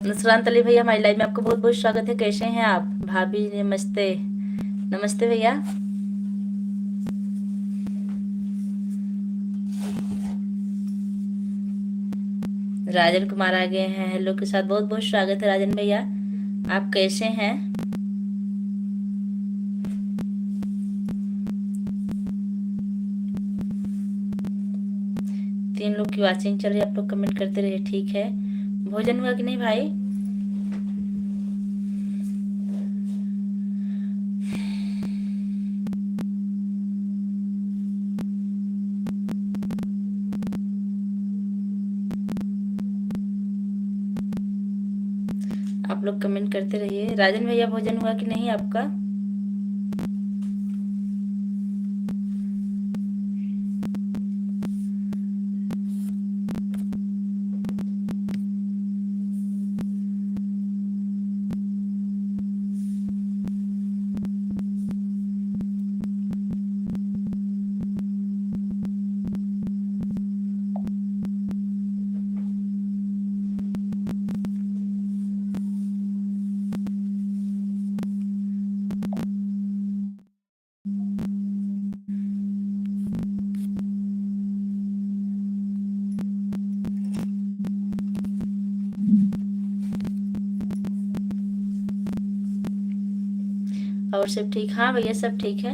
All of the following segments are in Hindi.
नुसरत अली भैया, हमारी लाइव में आपका बहुत बहुत स्वागत है। कैसे हैं आप? भाभी नमस्ते। नमस्ते भैया। राजन कुमार आ गए हैं हेलो के साथ, बहुत बहुत स्वागत है राजन भैया। आप कैसे हैं? तीन लोग की वाचिंग चल रही है, आप लोग कमेंट करते रहिए, ठीक है। भोजन हुआ कि नहीं भाई? आप लोग कमेंट करते रहिए। राजन भैया, भोजन हुआ कि नहीं आपका? और सब ठीक? हाँ भैया, सब ठीक है।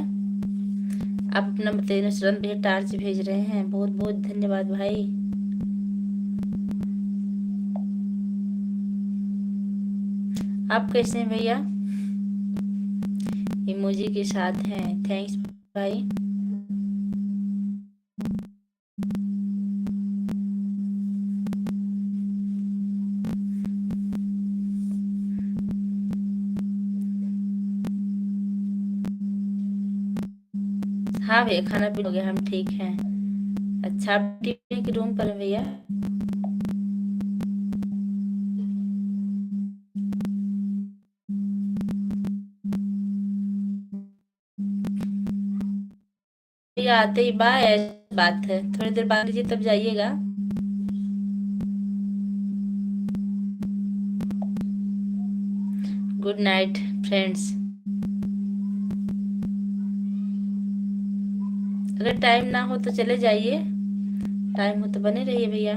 आप अपना बताइए। नुसरत भैया टार्च भेज रहे हैं, बहुत बहुत धन्यवाद भाई। आप कैसे हैं भैया? इमोजी के साथ हैं, थैंक्स भाई। हाँ भैया, खाना पीना हो गया, हम ठीक हैं। अच्छा, आप टीवी के रूम पर हैं भैया? भैया आते ही बाय, ऐसी बात है, थोड़ी देर बाद लीजिए तब जाइएगा। Good night friends. अगर टाइम ना हो तो चले जाइए, टाइम हो तो बने रहिए भैया।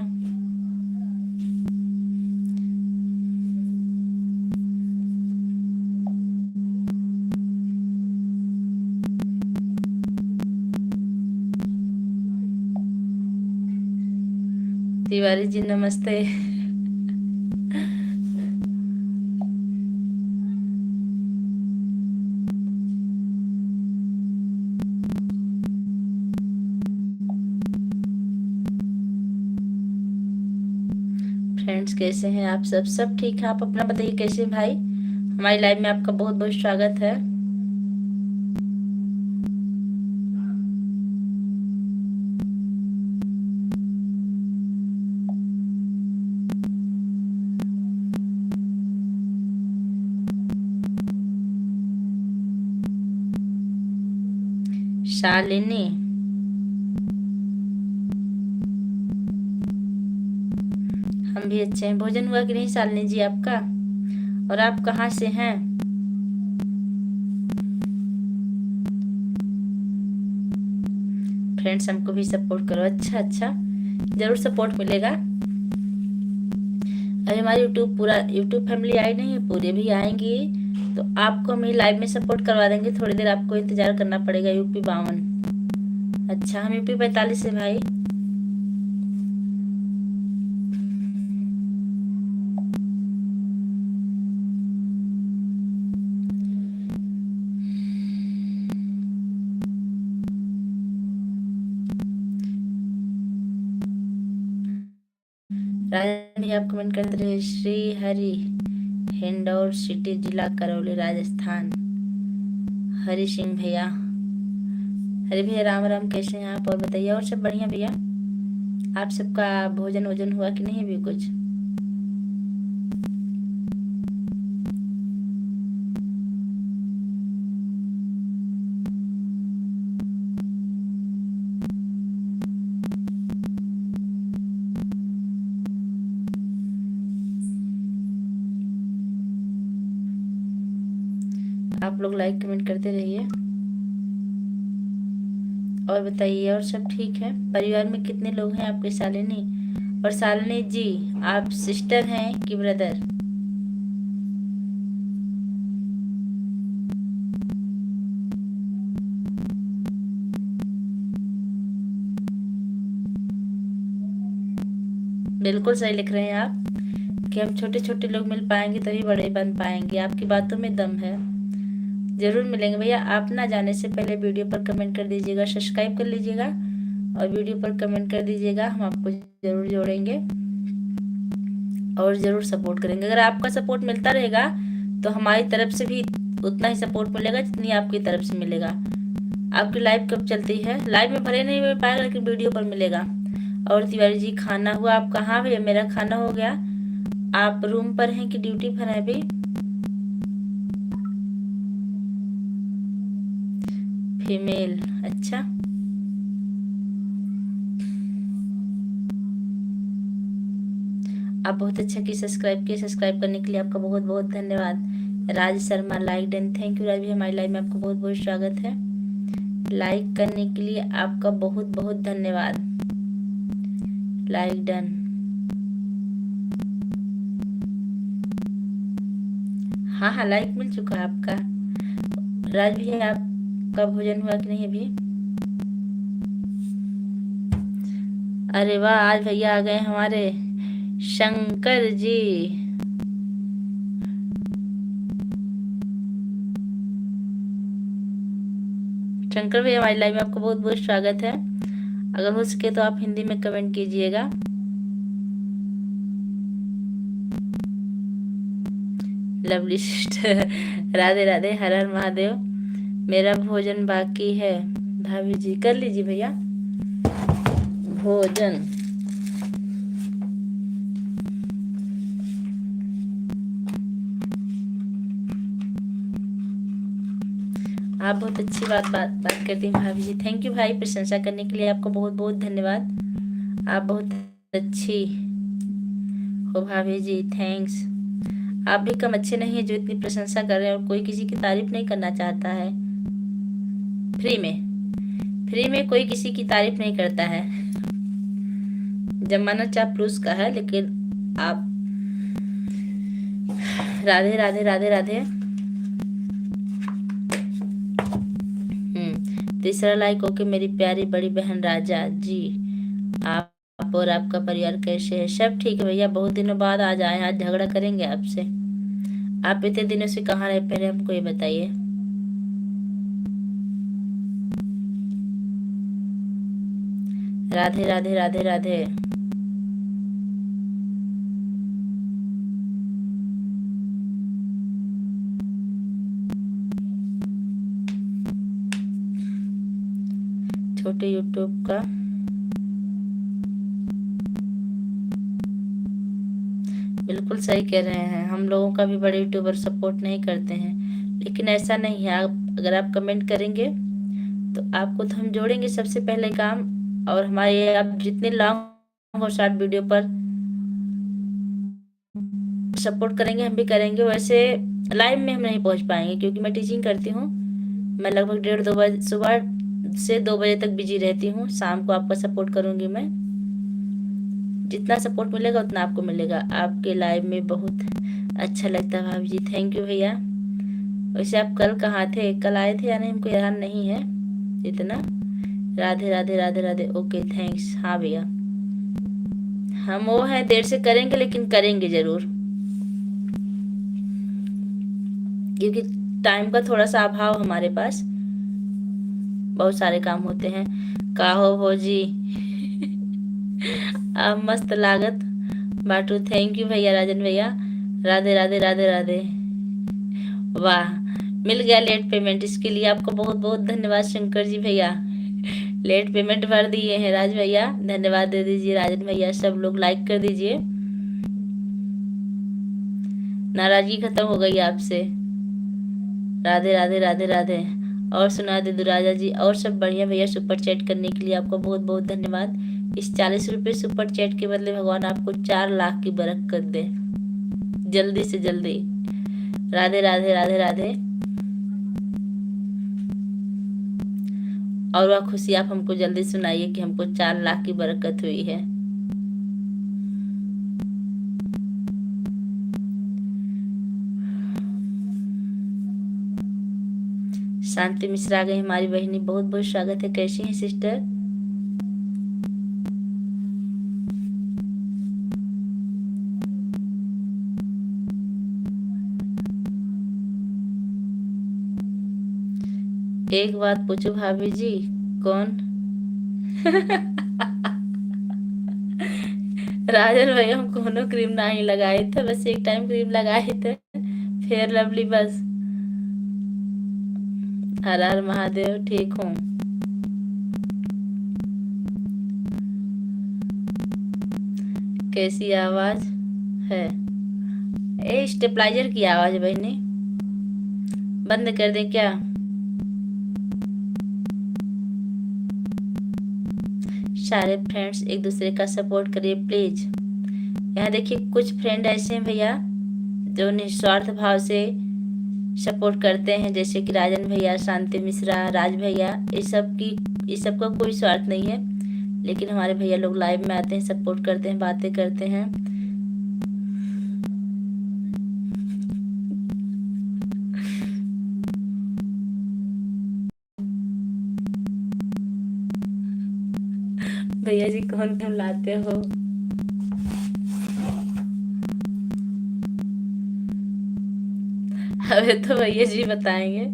तिवारी जी नमस्ते। फ्रेंड्स कैसे हैं आप? सब सब ठीक है। आप अपना बताइए, कैसे हैं भाई? हमारी लाइव में आपका बहुत बहुत स्वागत है। शालिनी, हम भी अच्छे हैं। भोजन हुआ कि नहीं शालिनी जी आपका? और आप कहाँ से हैं? फ्रेंड्स हमको भी सपोर्ट करो। अच्छा अच्छा, जरूर सपोर्ट मिलेगा। अभी हमारी यूट्यूब पूरा यूट्यूब फैमिली आई नहीं है, पूरे भी आएंगी तो आपको हम लाइव में सपोर्ट करवा देंगे। थोड़ी देर आपको इंतजार करना पड़ेगा। यूपी 52। अच्छा, हम यूपी 45 से भाई। राजन भैया आप कमेंट करते रहे। श्री हरि, हिंडौर सिटी, जिला करौली, राजस्थान। हरि सिंह भैया, हरि भैया राम राम, कैसे हैं आप? और बताइए। और सब बढ़िया भैया? आप सबका भोजन वोजन हुआ कि नहीं अभी कुछ? आप लोग लाइक कमेंट करते रहिए। और बताइए, और सब ठीक है? परिवार में कितने लोग हैं आपके शालिनी? और शालिनी जी, आप सिस्टर हैं कि ब्रदर? बिल्कुल सही लिख रहे हैं आप कि हम छोटे छोटे लोग मिल पाएंगे तभी बड़े बन पाएंगे। आपकी बातों में दम है। जरूर मिलेंगे भैया। आप ना जाने से पहले वीडियो पर कमेंट कर दीजिएगा, सब्सक्राइब कर लीजिएगा और वीडियो पर कमेंट कर दीजिएगा। हम आपको जरूर जोड़ेंगे और ज़रूर सपोर्ट करेंगे। अगर आपका सपोर्ट मिलता रहेगा तो हमारी तरफ से भी उतना ही सपोर्ट मिलेगा जितनी आपकी तरफ से मिलेगा। आपकी लाइव कब चलती है? लाइव में भले नहीं मिल पाएगा लेकिन वीडियो पर मिलेगा। और तिवारी जी, खाना हुआ आपका? हाँ भैया, मेरा खाना हो गया। आप रूम पर हैं कि ड्यूटी पर हैं अभी? फीमेल, अच्छा। आप बहुत अच्छा कि सब्सक्राइब किए। सब्सक्राइब करने के लिए आपका बहुत बहुत धन्यवाद। Raj Sharma, like done, thank you Raj भी। हमारी लाइव में आपका बहुत बहुत स्वागत है। लाइक करने के लिए आपका बहुत बहुत धन्यवाद। Like done. हाँ हाँ, लाइक मिल चुका है आपका। राज भैया, आपका भोजन हुआ कि नहीं अभी? अरे वाह, आज भैया आ गए हमारे शंकर जी। शंकर भैया, हमारी लाइव में आपका बहुत बहुत स्वागत है। अगर हो सके तो आप हिंदी में कमेंट कीजिएगा। लवली सिस्टर, राधे राधे, हर हर महादेव। मेरा भोजन बाकी है भाभी जी। कर लीजिए भैया भोजन। आप बहुत अच्छी बात करती हैं भाभी जी। थैंक यू भाई, प्रशंसा करने के लिए आपको बहुत बहुत धन्यवाद। आप बहुत अच्छी हो भाभी जी, थैंक्स। आप भी कम अच्छे नहीं हैं जो इतनी प्रशंसा कर रहे हैं। और कोई किसी की तारीफ नहीं करना चाहता है। फ्री में कोई किसी की तारीफ नहीं करता है। जमाना चापलूस का है। लेकिन आप, राधे राधे राधे राधे। तीसरा लाइक ओके मेरी प्यारी बड़ी बहन राजा जी। आप और आपका परिवार कैसे है? सब ठीक है भैया। बहुत दिनों बाद आज आए हैं। आज झगड़ा करेंगे आपसे। आप इतने दिनों से कहाँ रहे, पहले हमको ये बताइए। राधे राधे राधे राधे। छोटे यूट्यूब का बिल्कुल सही कह रहे हैं। हम लोगों का भी बड़े यूट्यूबर सपोर्ट नहीं करते हैं। लेकिन ऐसा नहीं है। आप अगर आप कमेंट करेंगे तो आपको तो हम जोड़ेंगे सबसे पहले काम। और हमारे आप जितने लॉन्ग और शॉर्ट वीडियो पर सपोर्ट करेंगे हम भी करेंगे। वैसे लाइव में हम नहीं पहुंच पाएंगे क्योंकि मैं टीचिंग करती हूँ। मैं लगभग 1:30-2 बजे सुबह से 2 बजे तक बिजी रहती हूँ। शाम को आपका सपोर्ट करूंगी मैं। जितना सपोर्ट मिलेगा उतना आपको मिलेगा। आपके लाइव में बहुत अच्छा लगता है भाभी जी, थैंक यू भैया। वैसे आप कल कहाँ थे? कल आए थे या नहीं हमको याद नहीं है इतना। Radhe Radhe Radhe Radhe, okay thanks. हाँ भैया, हम वो है देर से करेंगे लेकिन करेंगे जरूर। क्योंकि टाइम का थोड़ा सा अभाव हमारे पास, बहुत सारे काम होते हैं। का हो भोजी आप मस्त लागत बाटू, थैंक यू भैया राजन भैया। राधे राधे राधे राधे। वाह, मिल गया लेट पेमेंट। इसके लिए आपको बहुत बहुत धन्यवाद शंकर जी भैया। लेट पेमेंट भर दिए हैं राज भैया, धन्यवाद दे दीजिए। राजन भैया, सब लोग लाइक कर दीजिए। नाराजगी खत्म हो गई आपसे। राधे राधे राधे राधे। और सुना दे दुराजा जी, और सब बढ़िया भैया। सुपर चैट करने के लिए आपको बहुत बहुत धन्यवाद। इस 40 रुपये सुपर चैट के बदले भगवान आपको 4 लाख की बरकत दे, जल्दी से जल्दी। राधे राधे राधे राधे। और वह खुशी आप हमको जल्दी सुनाइए कि हमको 4 लाख की बरकत हुई है। शांति मिश्रा आ गई हमारी बहनी, बहुत बहुत स्वागत है। कैसी हैं सिस्टर? एक बात पूछो भाभी जी, कौन? राजन भैया हम कोनो क्रीम नहीं लगाए थे, बस एक टाइम क्रीम लगाए थे, फेयर लवली बस। हर हर महादेव, ठीक हूँ। कैसी आवाज है? ए स्टेबलाइजर की आवाज बहनी, बंद कर दे क्या? सारे फ्रेंड्स एक दूसरे का सपोर्ट करिए प्लीज। यहाँ देखिए कुछ फ्रेंड ऐसे हैं भैया जो निस्वार्थ भाव से सपोर्ट करते हैं, जैसे कि राजन भैया, शांति मिश्रा, राज भैया, इस सब का कोई स्वार्थ नहीं है, लेकिन हमारे भैया लोग लाइव में आते हैं, सपोर्ट करते हैं, बातें करते हैं। भैया जी कौन कौन लाते हो? अबे तो भैया जी बताएंगे।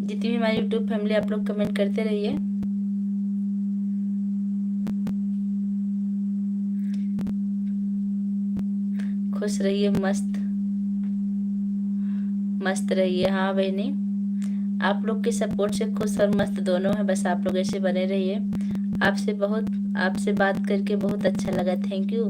जितनी भी हमारी यूट्यूब फैमिली, आप लोग कमेंट करते रहिए। खुश रहिए, मस्त मस्त रहिए। हाँ बहनी, आप लोग के सपोर्ट से खुश और मस्त दोनों है, बस आप लोग ऐसे बने रहिए। आपसे बात करके बहुत अच्छा लगा। थैंक यू,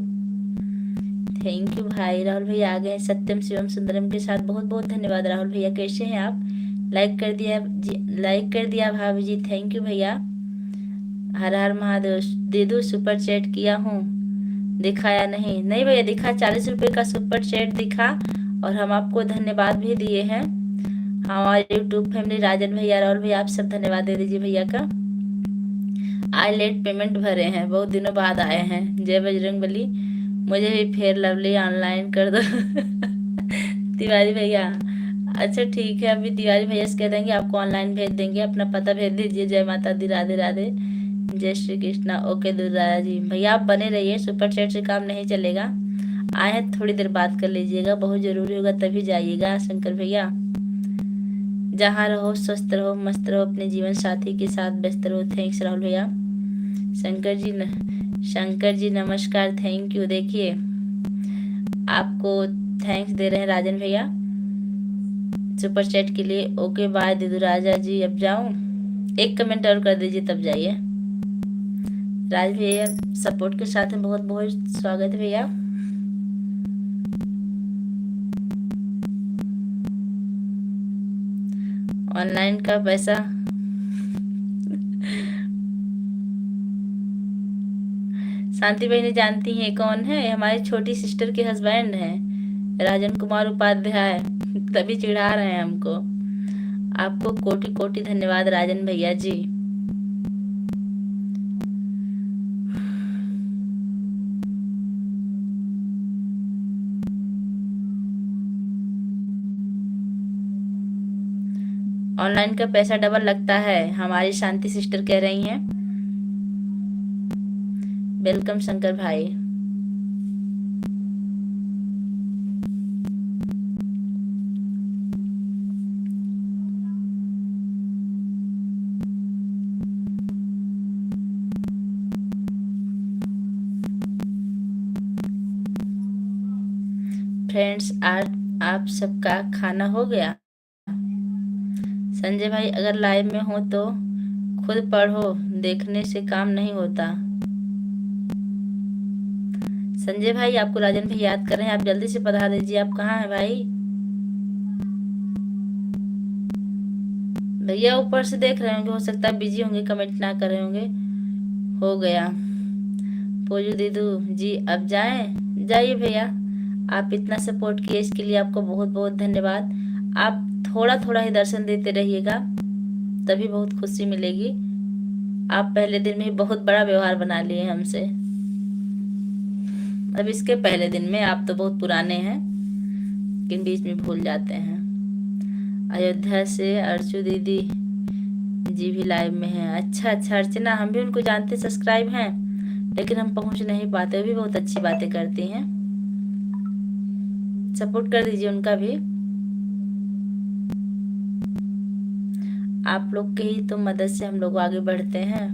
थैंक यू भाई। राहुल भैया आ गए हैं सत्यम शिवम सुंदरम के साथ, बहुत बहुत धन्यवाद राहुल भैया। कैसे हैं आप? लाइक कर दिया जी, लाइक कर दिया भाभी जी, थैंक यू भैया। हर हर महादेव। दीदू सुपर चैट किया हूँ, दिखाया नहीं? नहीं भैया दिखा, 40 रुपए का सुपर चैट दिखा, और हम आपको धन्यवाद भी दिए हैं। हमारे यूट्यूब फैमिली, राजन भैया, राहुल भैया, आप सब धन्यवाद दे दीजिए भैया का। आज लेट पेमेंट भरे हैं, बहुत दिनों बाद आए हैं। जय बजरंग बली। मुझे भी फेयर लवली ऑनलाइन कर दो। तिवारी भैया, अच्छा ठीक है, अभी तिवारी भैया से कह देंगे आपको ऑनलाइन भेज देंगे, अपना पता भेज दीजिए। जय माता दी, राधे राधे, जय श्री कृष्णा। ओके दुर्गा जी भैया, आप बने रहिए, सुपर चैट से काम नहीं चलेगा। आए हैं थोड़ी देर बात कर लीजिएगा, बहुत जरूरी होगा तभी जाइएगा। शंकर भैया, जहाँ रहो स्वस्थ रहो, मस्त रहो, अपने जीवन साथी के साथ व्यस्त रहो। थैंक्स राहुल भैया। शंकर जी नमस्कार, थैंक यू। देखिए आपको थैंक्स दे रहे हैं राजन भैया सुपर चैट के लिए। ओके बाय दीदू राजा जी, अब जाऊं? एक कमेंट और कर दीजिए तब जाइए। राज भैया सपोर्ट के साथ में बहुत बहुत स्वागत है भैया। ऑनलाइन का पैसा शांति बहनी जानती हैं कौन है? हमारी छोटी सिस्टर के हस्बैंड हैं, राजन कुमार उपाध्याय। तभी चिढ़ा रहे हैं हमको। आपको कोटि कोटि धन्यवाद राजन भैया जी। ऑनलाइन का पैसा डबल लगता है, हमारी शांति सिस्टर कह रही हैं। वेलकम शंकर भाई। फ्रेंड्स, आज आप सबका खाना हो गया? संजय भाई अगर लाइव में हो तो खुद पढ़ो, देखने से काम नहीं होता। संजय भाई आपको राजन भाई याद कर रहे हैं, आप जल्दी से बता दीजिए आप कहाँ हैं भाई। भैया ऊपर से देख रहे होंगे, हो सकता है बिजी होंगे, कमेंट ना कर रहे होंगे। हो गया। पोजू दीदू जी अब जाएं, जाइए भैया। आप इतना सपोर्ट किए इसके लिए आपको बहुत बहुत धन्यवाद। आप थोड़ा थोड़ा ही दर्शन देते रहिएगा, तभी बहुत खुशी मिलेगी। आप पहले दिन में ही बहुत बड़ा व्यवहार बना लिए हमसे। अब इसके पहले दिन में आप तो बहुत पुराने हैं, लेकिन बीच में भूल जाते हैं। अयोध्या से अर्चू दीदी जी भी लाइव में हैं। अच्छा अच्छा अर्चना, हम भी उनको जानते, सब्सक्राइब हैं, लेकिन हम पहुंच नहीं पाते। वो भी बहुत अच्छी बातें करती हैं, सपोर्ट कर दीजिए उनका भी। आप लोग के ही तो मदद से हम लोग आगे बढ़ते हैं।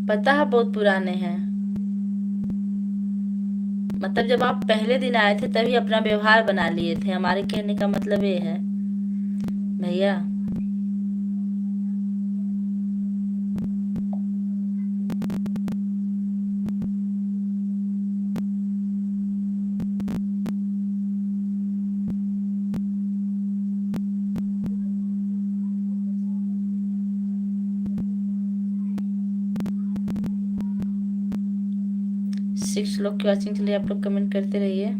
पता है बहुत पुराने हैं, मतलब जब आप पहले दिन आए थे तभी अपना व्यवहार बना लिए थे, हमारे कहने का मतलब ये है भैया। सिक्स लोग की वॉचिंग के लिए आप लोग कमेंट करते रहिए।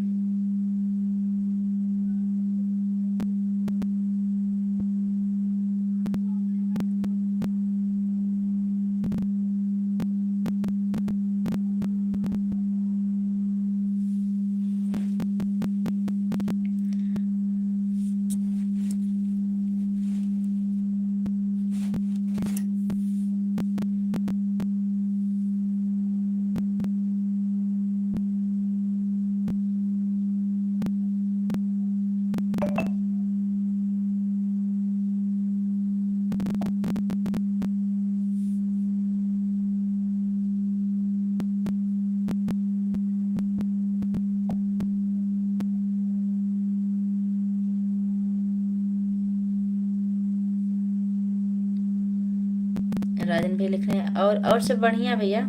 राजन भाई लिख रहे हैं और सब बढ़िया भैया।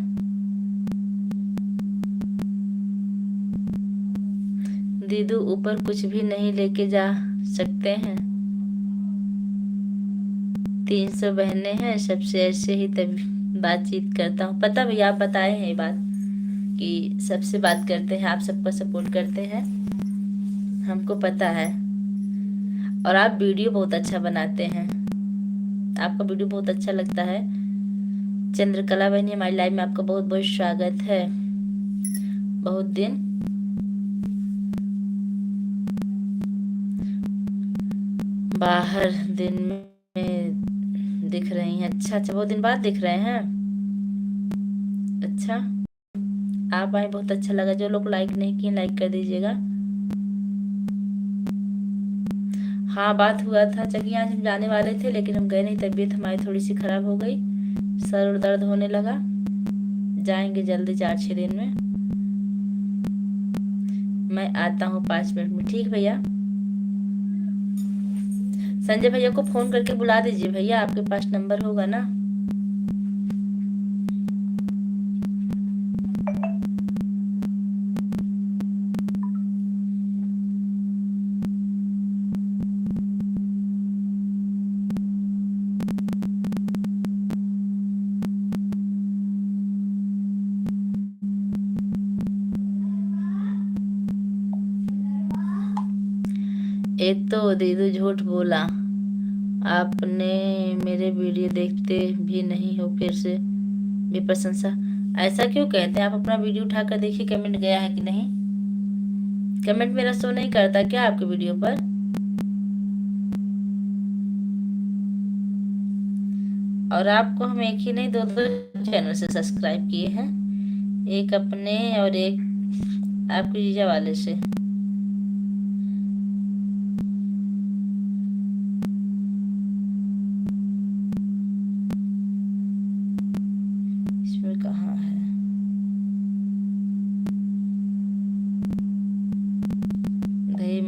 दीदू ऊपर कुछ भी नहीं लेके जा सकते हैं, 300 बहनें हैं, सबसे ऐसे ही तभी बातचीत करता हूँ। पता भैया, आप बताए हैं ये बात कि सबसे बात करते हैं, आप सबका सपोर्ट करते हैं, हमको पता है। और आप वीडियो बहुत अच्छा बनाते हैं, आपका वीडियो बहुत अच्छा लगता है। चंद्रकला बहनी हमारी लाइव में आपका बहुत बहुत स्वागत है। बहुत दिन बाहर दिन में दिख रही हैं। अच्छा अच्छा, बहुत दिन बाद दिख रहे हैं। अच्छा, आप आए बहुत अच्छा लगा। जो लोग लाइक नहीं किए लाइक कर दीजिएगा। हाँ बात हुआ था चकिया, आज हम जाने वाले थे लेकिन हम गए नहीं, तबीयत हमारी थोड़ी सी खराब हो गई, सर और दर्द होने लगा। जाएंगे जल्दी 4-6 दिन में। मैं आता हूँ 5 मिनट में। ठीक भैया। संजय भैया को फोन करके बुला दीजिए भैया, आपके पास नंबर होगा ना। एक तो दीदू झूठ बोला, आपने मेरे वीडियो देखते भी नहीं हो, फिर से भी प्रशंसा। ऐसा क्यों कहते हैं? आप अपना वीडियो उठाकर देखिए, कमेंट गया है कि नहीं। कमेंट मेरा शो नहीं करता क्या आपके वीडियो पर? और आपको हम एक ही नहीं, दो दो चैनल से सब्सक्राइब किए हैं, एक अपने और एक आपके जीजा वाले से।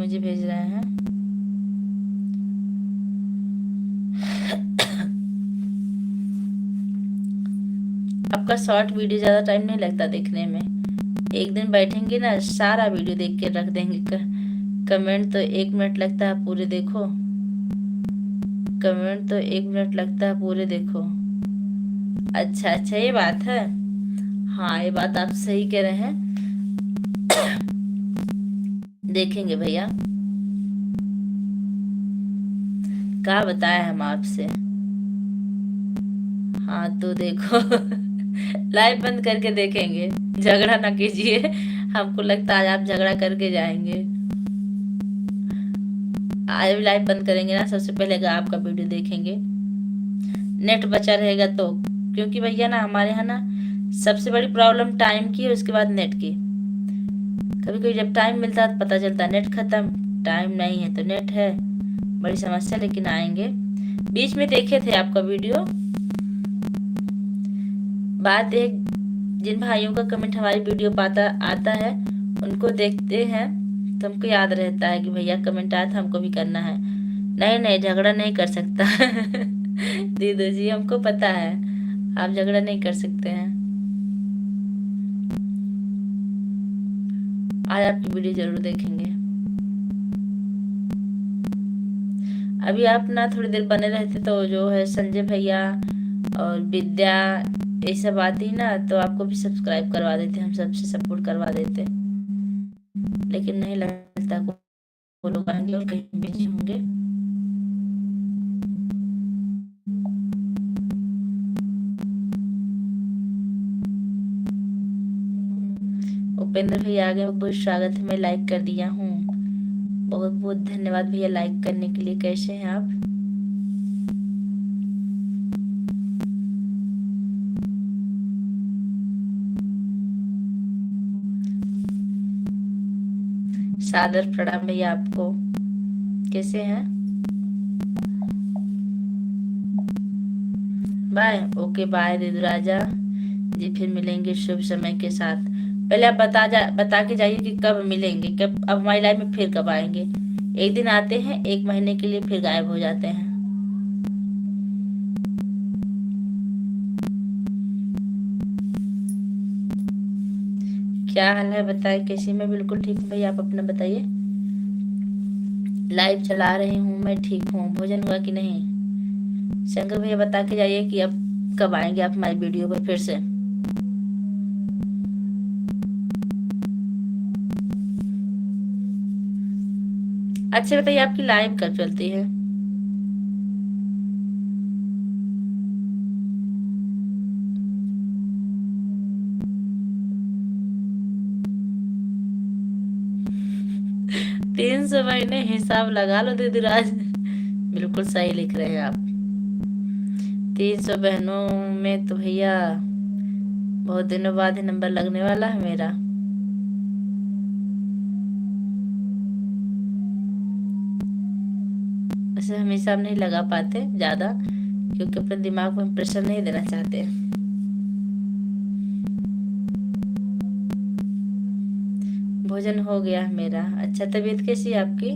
इमोजी भेज रहे हैं। आपका शॉर्ट वीडियो ज़्यादा टाइम नहीं लगता देखने में। एक दिन बैठेंगे ना, सारा वीडियो देख के रख देंगे। कमेंट तो 1 मिनट लगता है, पूरे देखो। कमेंट तो 1 मिनट लगता है, पूरे देखो। अच्छा अच्छा, ये बात है। हाँ, ये बात आप सही कह रहे हैं। देखेंगे भैया, क्या बताए हम आपसे। हाँ तो देखो। लाइव बंद करके देखेंगे, झगड़ा ना कीजिए। हमको लगता है आज आप झगड़ा करके जाएंगे। आज लाइव बंद करेंगे ना, सबसे पहले आपका वीडियो देखेंगे। नेट बचा रहेगा तो, क्योंकि भैया ना हमारे यहाँ ना सबसे बड़ी प्रॉब्लम टाइम की है, उसके बाद नेट की। कभी कभी जब टाइम मिलता है तो पता चलता है नेट खत्म, टाइम नहीं है तो नेट है। बड़ी समस्या, लेकिन आएंगे। बीच में देखे थे आपका वीडियो। बात एक, जिन भाइयों का कमेंट हमारी वीडियो पाता आता है उनको देखते हैं तो हमको याद रहता है कि भैया कमेंट आया था, हमको भी करना है। नहीं नहीं, झगड़ा नहीं कर सकता। दीदू जी, हमको पता है आप झगड़ा नहीं कर सकते हैं। आज आपकी वीडियो जरूर देखेंगे। अभी आप ना थोड़ी देर बने रहते तो जो है संजय भैया और विद्या ये सब आती ना, तो आपको भी सब्सक्राइब करवा देते, हम सबसे सपोर्ट करवा देते। लेकिन नहीं लगता वो लोग आएंगे और कहीं बिजी होंगे। उपेंद्र भैया आ गए, बहुत स्वागत है, मैं लाइक कर दिया हूँ। बहुत बहुत धन्यवाद भैया लाइक करने के लिए। कैसे हैं आप? सादर प्रणाम भैया आपको। कैसे हैं? बाय। ओके बाय दीदू राजा जी, फिर मिलेंगे शुभ समय के साथ। पहले आप बता के जाइए कि कब मिलेंगे, कब अब हमारी लाइफ में फिर कब आएंगे। एक दिन आते हैं, 1 महीने के लिए, फिर गायब हो जाते हैं। क्या हाल है बताए, कैसी? मैं बिल्कुल ठीक हूँ भैया, आप अपना बताइए। लाइव चला रही हूँ, मैं ठीक हूँ। भोजन हुआ कि नहीं? शंकर भैया बता के जाइए कि अब कब आएंगे आप हमारी वीडियो पर फिर से। अच्छा बताइए, आपकी लाइव कब चलती है? तीन सौ महीने हिसाब लगा लो दीदी राज। बिल्कुल सही लिख रहे हैं आप। 300 बहनों में तो भैया बहुत दिनों बाद ही नंबर लगने वाला है मेरा। वैसे हमेशा हम नहीं लगा पाते ज्यादा, क्योंकि अपने दिमाग में प्रेशर नहीं देना चाहते। भोजन हो गया है मेरा। अच्छा, तबीयत कैसी है आपकी?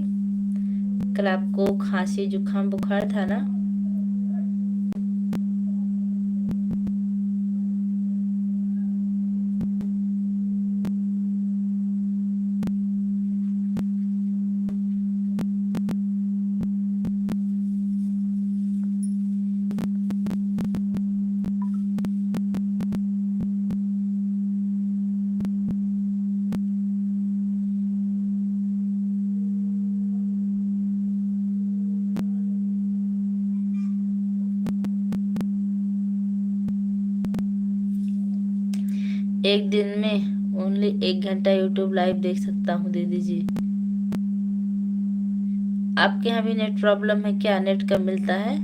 कल आपको खांसी जुकाम बुखार था ना? एक दिन में ओनली 1 घंटा यूट्यूब लाइव देख सकता हूँ दीदी जी। आपके यहाँ भी नेट प्रॉब्लम है क्या? नेट कब मिलता है?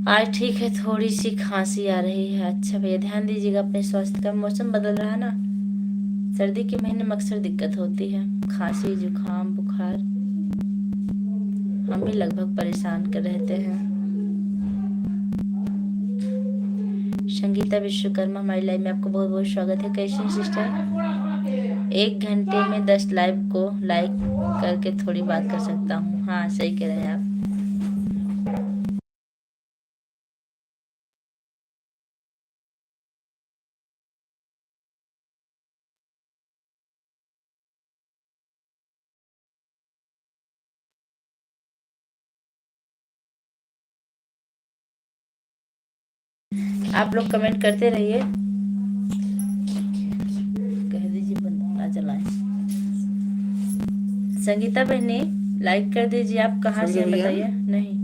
आज ठीक है, थोड़ी सी खांसी आ रही है। अच्छा भैया ध्यान दीजिएगा अपने स्वास्थ्य का, मौसम बदल रहा है ना, सर्दी के महीने में अक्सर दिक्कत होती है, खांसी जुकाम बुखार, हम भी लगभग परेशान कर रहते हैं। संगीता विश्वकर्मा हमारी लाइव में आपको बहुत बहुत स्वागत है। कैसे हैं सिस्टर? 1 घंटे में 10 लाइव को लाइक करके थोड़ी बात कर सकता हूँ। हाँ सही कह रहे हैं आप। आप लोग कमेंट करते रहिए, कह दीजिए बंद ना चलाएं। संगीता बहनी लाइक कर दीजिए। आप कहाँ से हैं बताइए। नहीं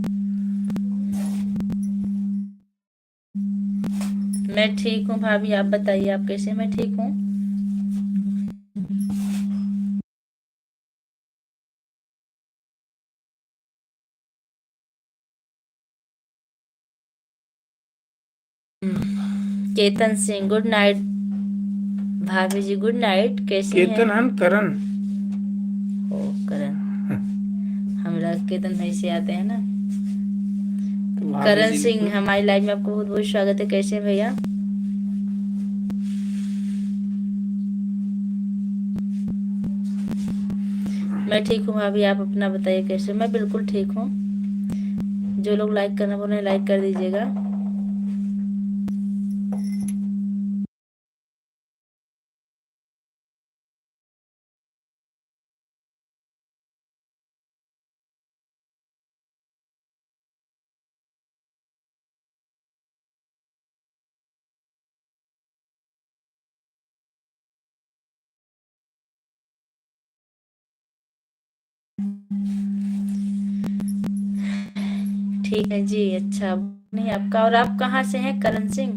मैं ठीक हूँ भाभी, आप बताइए आप कैसे? मैं ठीक हूँ। Ketan Singh good night. भाभी जी गुड नाइट, कैसी हैं? केतन हम करण। ओ करण, हमरा केतन भाई से आते हैं ना। तो करण सिंह हमारी लाइव में आपको बहुत बहुत स्वागत है। कैसे हैं भैया? मैं ठीक हूँ भाभी, आप अपना बताइए कैसे? मैं बिल्कुल ठीक हूँ। जो लोग लाइक करना बोल रहे हैं लाइक कर दीजिएगा। ठीक है जी, अच्छा नहीं आपका। और आप कहाँ से हैं करण सिंह?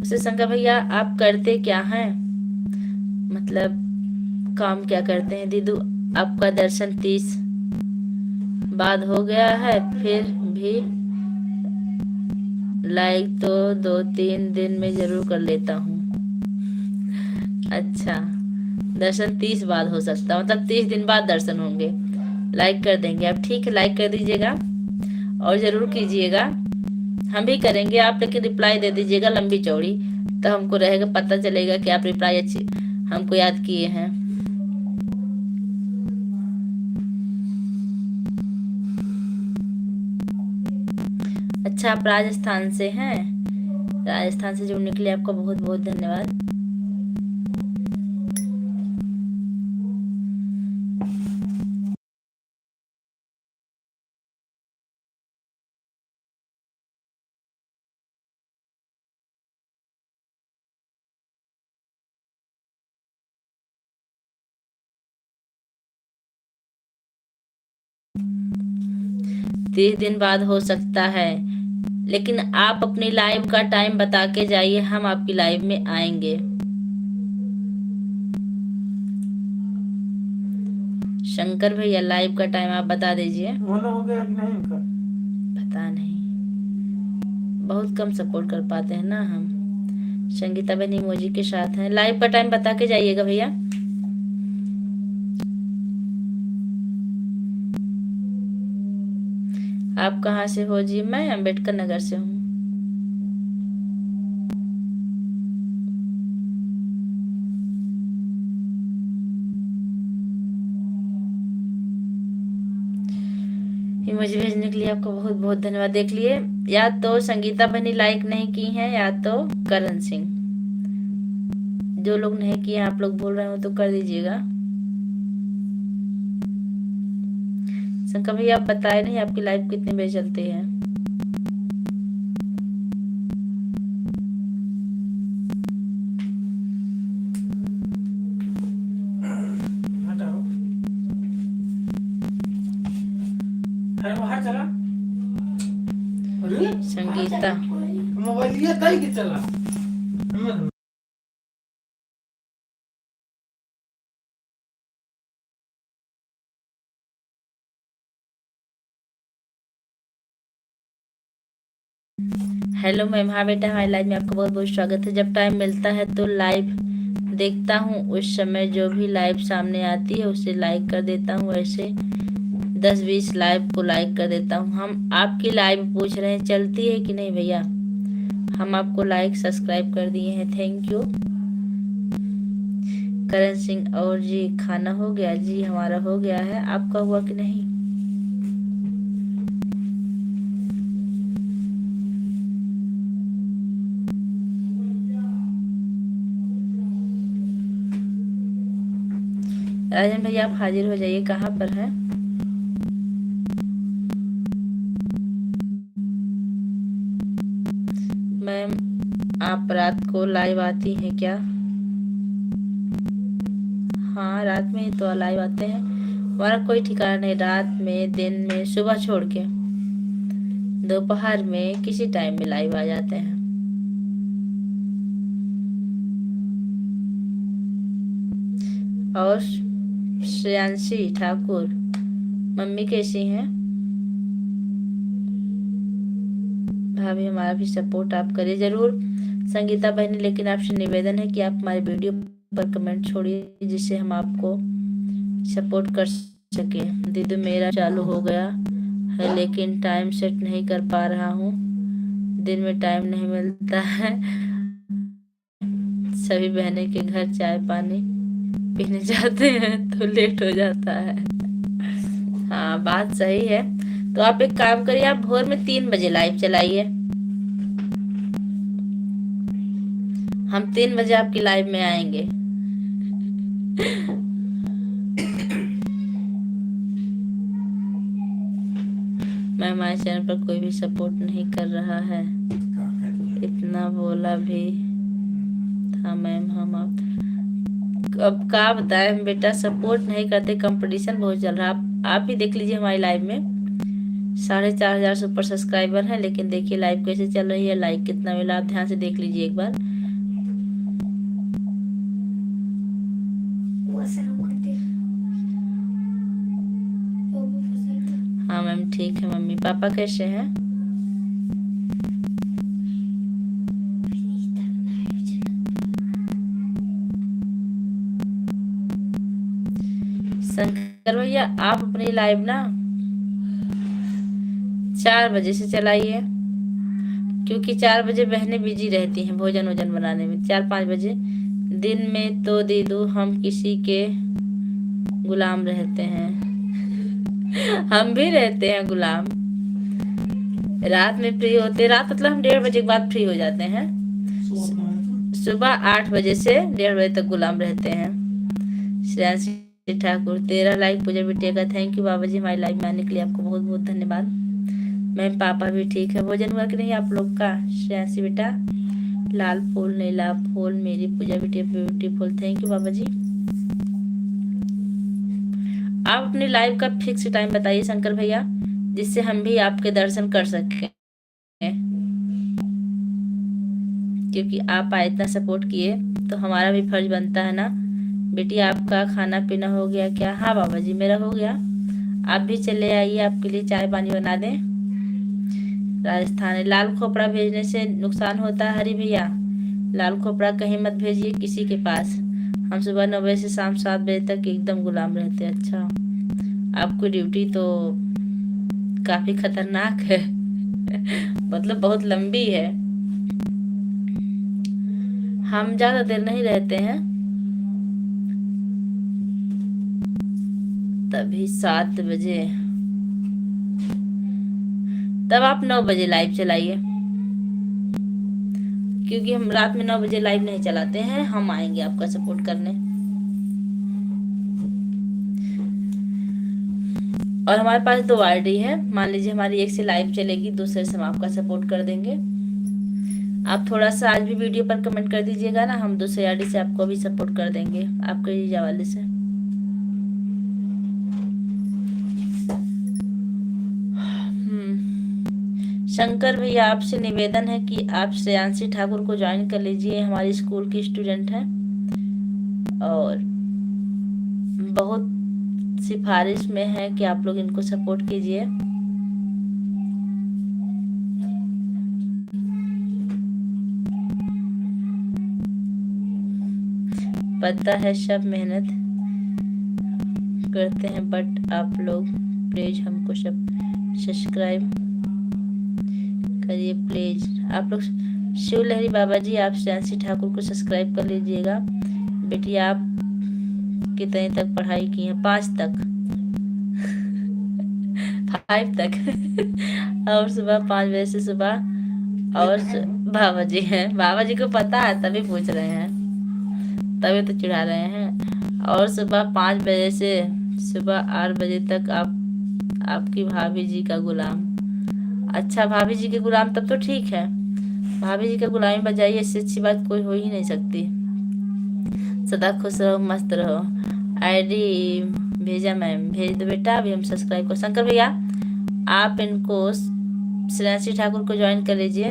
उसे शंकर भैया आप करते क्या हैं, मतलब काम क्या करते हैं? दीदू आपका दर्शन 30 बाद हो गया है, फिर भी लाइक तो 2-3 दिन में जरूर कर लेता हूँ। अच्छा, दर्शन 30 बाद हो सकता, मतलब 30 दिन बाद दर्शन होंगे। लाइक कर देंगे आप, ठीक है लाइक कर दीजिएगा और जरूर कीजिएगा। हम भी करेंगे, आप लेकिन रिप्लाई दे दीजिएगा लंबी चौड़ी, तो हमको रहेगा, पता चलेगा कि आप रिप्लाई अच्छी हमको याद किए हैं। अच्छा आप राजस्थान से हैं? राजस्थान से जुड़ने के लिए आपका बहुत बहुत धन्यवाद। तीस दिन बाद हो सकता है, लेकिन आप अपनी लाइव का टाइम बता के जाइए, हम आपकी लाइव में आएंगे। शंकर भैया लाइव का टाइम आप बता दीजिए। हो गया कि नहीं उनका? पता नहीं, बहुत कम सपोर्ट कर पाते हैं ना हम। संगीता बहन इमोजी के साथ हैं। लाइव का टाइम बता के जाइएगा भैया। आप कहाँ से हो जी? मैं अम्बेडकर नगर से हूँ। इमोजी भेजने के लिए आपको बहुत बहुत धन्यवाद। देख लिए, या तो संगीता बहनी लाइक नहीं की हैं या तो करण सिंह। जो लोग नहीं किए आप लोग बोल रहे हो तो कर दीजिएगा। शंकर भैया आप बताए नहीं आपकी लाइव कितने बजे चलती है? चला संगीता मोबाइल चला। हेलो मैम, हाँ बेटा, हमारे लाइव में आपका बहुत बहुत स्वागत है। जब टाइम मिलता है तो लाइव देखता हूँ, उस समय जो भी लाइव सामने आती है उसे लाइक कर देता हूँ। ऐसे 10-20 लाइव को लाइक कर देता हूँ। हम आपकी लाइव पूछ रहे हैं चलती है कि नहीं भैया। हम आपको लाइक सब्सक्राइब कर दिए हैं, थैंक यू। करण सिंह, और जी खाना हो गया? जी हमारा हो गया है, आपका हुआ कि नहीं? राजन भैया आप हाजिर हो जाइए, कहाँ पर हैं? मैम आप रात को लाइव आती हैं क्या? हाँ रात में ही तो लाइव आते हैं, हमारा कोई ठिकाना नहीं। रात में, दिन में, सुबह छोड़ के दोपहर में, किसी टाइम में लाइव आ जाते हैं। और श्रेयांशी ठाकुर, मम्मी कैसी हैं? भाभी हमारा भी सपोर्ट आप करिए जरूर। संगीता बहनी, लेकिन आपसे निवेदन है कि आप हमारे वीडियो पर कमेंट छोड़िए, जिससे हम आपको सपोर्ट कर सके। दीदी मेरा चालू हो गया है लेकिन टाइम सेट नहीं कर पा रहा हूँ, दिन में टाइम नहीं मिलता है। सभी बहनें के घर चाय पानी पीने जाते हैं तो लेट हो जाता है। हाँ बात सही है। तो आप एक काम करिए, आप भोर में 3 बजे लाइव चलाइए। हम 3 बजे आपकी लाइव में आएंगे। मैं हमारे चैनल पर कोई भी सपोर्ट नहीं कर रहा है, इतना बोला भी था मैम। हम अब क्या बताएं हम बेटा, सपोर्ट नहीं करते, कंपटीशन बहुत चल रहा है। आप ही देख लीजिए, हमारी लाइव में 4,500 सुपर सब्सक्राइबर हैं, लेकिन देखिए लाइव कैसे चल रही है, लाइक कितना मिला, आप ध्यान से देख लीजिए एक बार। हाँ मैम ठीक है। मम्मी पापा कैसे हैं? शंकर भैया आप अपनी लाइव ना 4 बजे से चलाइए, क्योंकि 4 बजे बहनें बिजी रहती हैं भोजन वोजन बनाने में। 4-5 बजे दिन में तो दीदू हम किसी के गुलाम रहते हैं। हम भी रहते हैं गुलाम। रात में फ्री होते, रात मतलब हम 1:30 बजे के बाद फ्री हो जाते हैं। सुबह 8 बजे से 1:30 बजे तक गुलाम रहते हैं। श्रेयांशी ठाकुर 13 लाइक। पूजा बिटिया का थैंक यू बाबा जी, हमारी लाइव में आने के लिए आपको बहुत बहुत धन्यवाद। मैम पापा भी ठीक है। भोजन हुआ कि नहीं आप लोग का? श्रेयांशी बेटा, लाल फूल नीला फूल मेरी पूजा बिटिया ब्यूटीफुल, थैंक यू बाबा जी। आप अपनी लाइव का फिक्स टाइम बताइए शंकर भैया, जिससे हम भी आपके दर्शन कर सकें, क्योंकि आप आए इतना सपोर्ट किए तो हमारा भी फर्ज बनता है ना। बेटी आपका खाना पीना हो गया क्या? हाँ बाबा जी मेरा हो गया। आप भी चले आइए, आपके लिए चाय पानी बना दें। राजस्थान, लाल खोपड़ा भेजने से नुकसान होता है हरी भैया। लाल खोपड़ा कहीं मत भेजिए किसी के पास। हम सुबह 9 बजे से शाम 7 बजे तक एकदम गुलाम रहते हैं। अच्छा, आपकी ड्यूटी तो काफी खतरनाक है। मतलब बहुत लंबी है। हम ज्यादा देर नहीं रहते हैं, तभी 7 बजे। तब आप 9 बजे लाइव चलाइए, क्योंकि हम रात में 9 बजे लाइव नहीं चलाते हैं। हम आएंगे आपका सपोर्ट करने। और हमारे पास 2 आईडी है, मान लीजिए हमारी एक से लाइव चलेगी, दूसरे से हम आपका सपोर्ट कर देंगे। आप थोड़ा सा आज भी वीडियो पर कमेंट कर दीजिएगा ना, हम दूसरे आईडी से आपको भी सपोर्ट कर देंगे, आपके हवाले से। शंकर भैया आपसे निवेदन है कि आप श्रेयांशी ठाकुर को ज्वाइन कर लीजिए, हमारी स्कूल की स्टूडेंट है और बहुत सिफारिश में है कि आप लोग इनको सपोर्ट कीजिए। पता है सब मेहनत करते हैं, बट आप लोग प्लीज हमको सब सब्सक्राइब करिए प्लीज। आप लोग शिव लहरी बाबा जी, आप श्रेयांशी ठाकुर को सब्सक्राइब कर लीजिएगा। बेटी आप कितने तक पढ़ाई की है? 5 तक, 5 तक और सुबह 5 बजे से सुबह। और बाबा जी हैं, बाबा जी को पता है तभी पूछ रहे हैं, तभी तो चिढ़ा रहे हैं। और सुबह 5 बजे से सुबह 8 बजे तक आपकी भाभी जी का गुलाम। अच्छा, भाभी जी के गुलाम, तब तो ठीक है। भाभी जी का गुलामी बजाइए, इससे अच्छी बात कोई हो ही नहीं सकती। सदा खुश रहो, मस्त रहो। आईडी भेजा मैम, भेज दो बेटा, अभी हम सब्सक्राइब कर। शंकर भैया आप इनको श्रेयांशी ठाकुर को ज्वाइन कर लीजिए।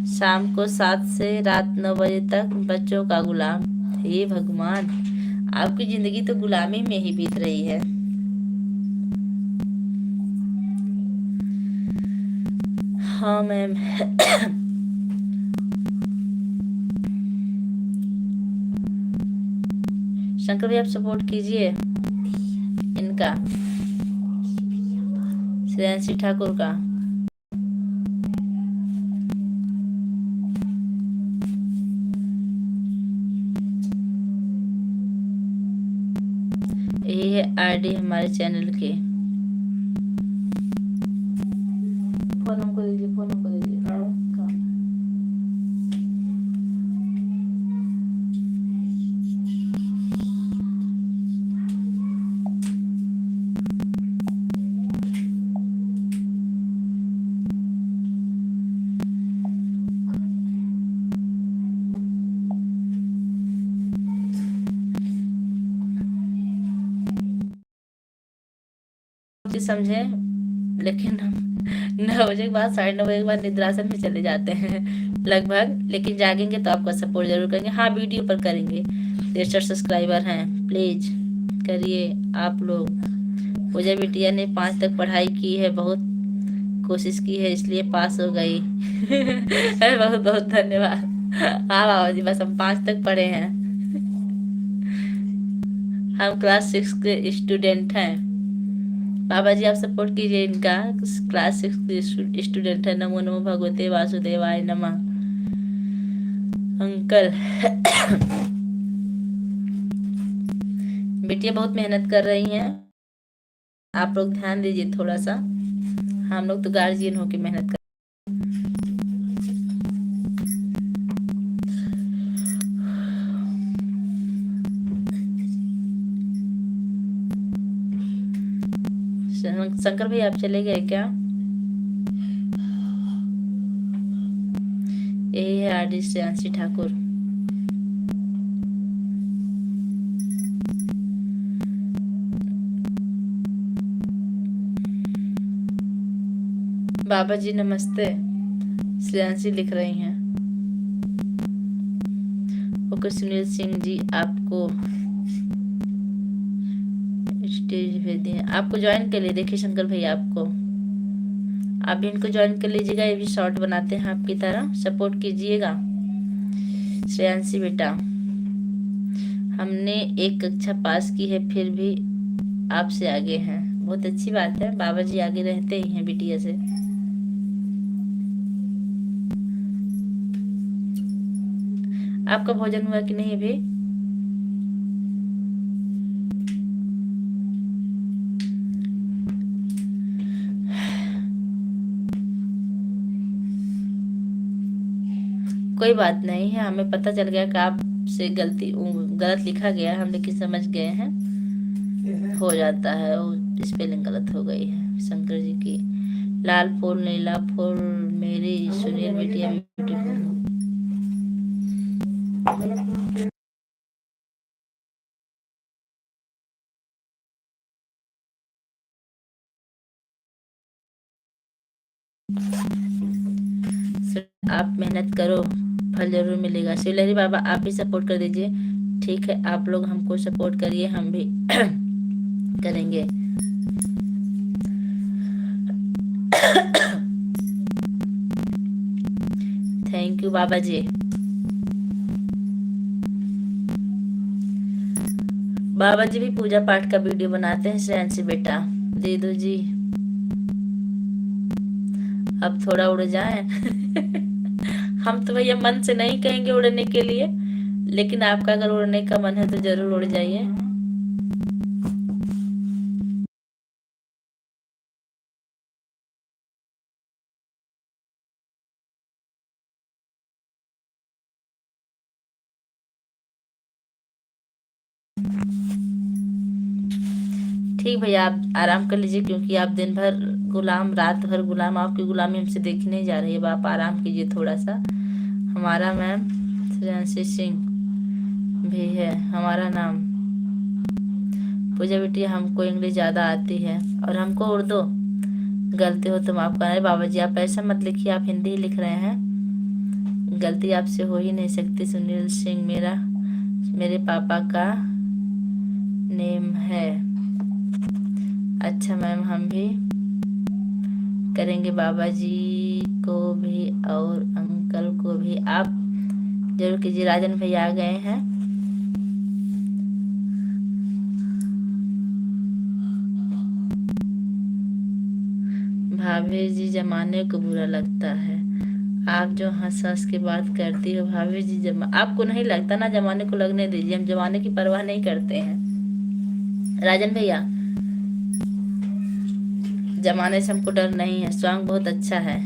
शाम को 7 से रात 9 बजे तक बच्चों का गुलाम। हे भगवान, आपकी जिंदगी तो गुलामी में ही बीत रही है। हाँ मैम। शंकर भैया आप सपोर्ट कीजिए इनका, श्रेयांशी ठाकुर का। यही है आईडी हमारे चैनल की। फोन हमको दीजिए, फोन हमको दीजिए। समझे, लेकिन हम 9 बजे के बाद, 9:30 बजे के बाद निद्रासन में चले जाते हैं लगभग। लेकिन जागेंगे तो आपका सपोर्ट जरूर करेंगे। हाँ, वीडियो पर करेंगे। 63 सब्सक्राइबर हैं, प्लीज करिए आप लोग। पूजा बिटिया ने 5 तक पढ़ाई की है, बहुत कोशिश की है, इसलिए पास हो गई। बहुत बहुत धन्यवाद। हाँ बाबा जी, बस हम 5 तक पढ़े हैं। हम क्लास 6 के स्टूडेंट हैं। बाबा जी आप सपोर्ट कीजिए इनका, क्लास 6 के स्टूडेंट है। नमो नमो भगवते वासुदेवाय नमः। अंकल बेटियां बहुत मेहनत कर रही हैं, आप लोग ध्यान दीजिए थोड़ा सा। हम लोग तो गार्जियन होके मेहनत कर। शंकर भाई आप चले गए क्या? यही है आरडी श्रेयांशी ठाकुर। बाबा जी नमस्ते, श्रेयांशी लिख रही हैं। ओके सुनील सिंह जी आपको स्टेज भेज दिए, आपको ज्वाइन कर लिए। देखिए शंकर भैया आपको, आप भी इनको ज्वाइन कर लीजिएगा। ये भी शॉर्ट बनाते हैं आपकी तरह, सपोर्ट कीजिएगा। श्रेयांशी बेटा, हमने एक कक्षा पास की है, फिर भी आपसे आगे हैं। बहुत अच्छी बात है, बाबा जी आगे रहते ही हैं बिटिया से। आपका भोजन हुआ कि नहीं अभी? कोई बात नहीं है, हमें पता चल गया कि आपसे गलत लिखा गया है, हम लेकिन समझ गए हैं, हो जाता है। स्पेलिंग गलत हो गई है। शंकर जी की लाल फूल नीला फूल, मेरी सुनील बिटिया ब्यूटीफुल। आप मेहनत करो, फल जरूर मिलेगा। शिवलहरी बाबा आप भी सपोर्ट कर दीजिए। ठीक है, आप लोग हमको सपोर्ट करिए, हम भी करेंगे। थैंक यू बाबा जी। बाबा जी भी पूजा पाठ का वीडियो बनाते हैं श्रेयांशी बेटा। दे दो जी, अब थोड़ा उड़ जाए। हम तो भैया मन से नहीं कहेंगे उड़ने के लिए, लेकिन आपका अगर उड़ने का मन है तो जरूर उड़ जाइए। ठीक भैया, आप आराम कर लीजिए, क्योंकि आप दिन भर गुलाम, रात भर गुलाम, आपकी गुलामी हमसे देखी नहीं जा रही है। अब आप आराम कीजिए थोड़ा सा। हमारा मैम श्रेयांशी सिंह भी है हमारा नाम। पूजा बेटी, हमको इंग्लिश ज़्यादा आती है और हमको उर्दू। गलती हो तो माफ करना। बाबा जी आप ऐसा मत लिखिए, आप हिंदी ही लिख रहे हैं, गलती आपसे हो ही नहीं सकती। सुनील सिंह मेरे पापा का नेम है। अच्छा मैम, हम भी करेंगे बाबा जी को भी और अंकल को भी आप जरूर कीजिए। राजन भैया आ गए हैं। भाभी जी जमाने को बुरा लगता है, आप जो हंस हंस के बात करती हो भाभी जी। आपको नहीं लगता ना, जमाने को लगने दीजिए, हम जमाने की परवाह नहीं करते हैं। राजन भैया, जमाने से हमको डर नहीं है, सॉन्ग बहुत अच्छा है।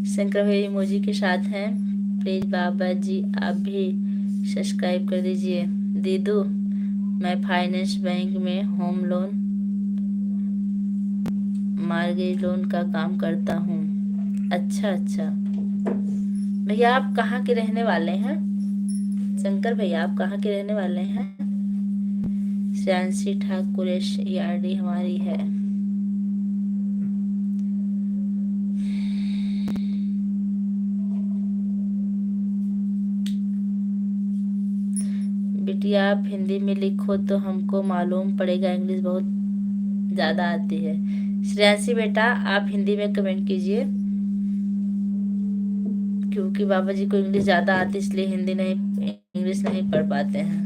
शंकर भैया इमोजी के साथ हैं। प्लीज बाबा जी आप भी सब्सक्राइब कर दीजिए। दीदू, मैं फाइनेंस बैंक में होम लोन, मार्गेज लोन का काम करता हूँ। अच्छा अच्छा भैया, आप कहाँ के रहने वाले हैं? शंकर भैया आप कहाँ के रहने वाले हैं? श्रेयांशी ठाकुर ERD हमारी है। बिटिया आप हिंदी में लिखो तो हमको मालूम पड़ेगा, इंग्लिश बहुत ज़्यादा आती है। श्रेयांशी बेटा आप हिंदी में कमेंट कीजिए, क्योंकि बाबा जी को इंग्लिश ज़्यादा आती, इसलिए हिंदी नहीं, इंग्लिश नहीं पढ़ पाते हैं।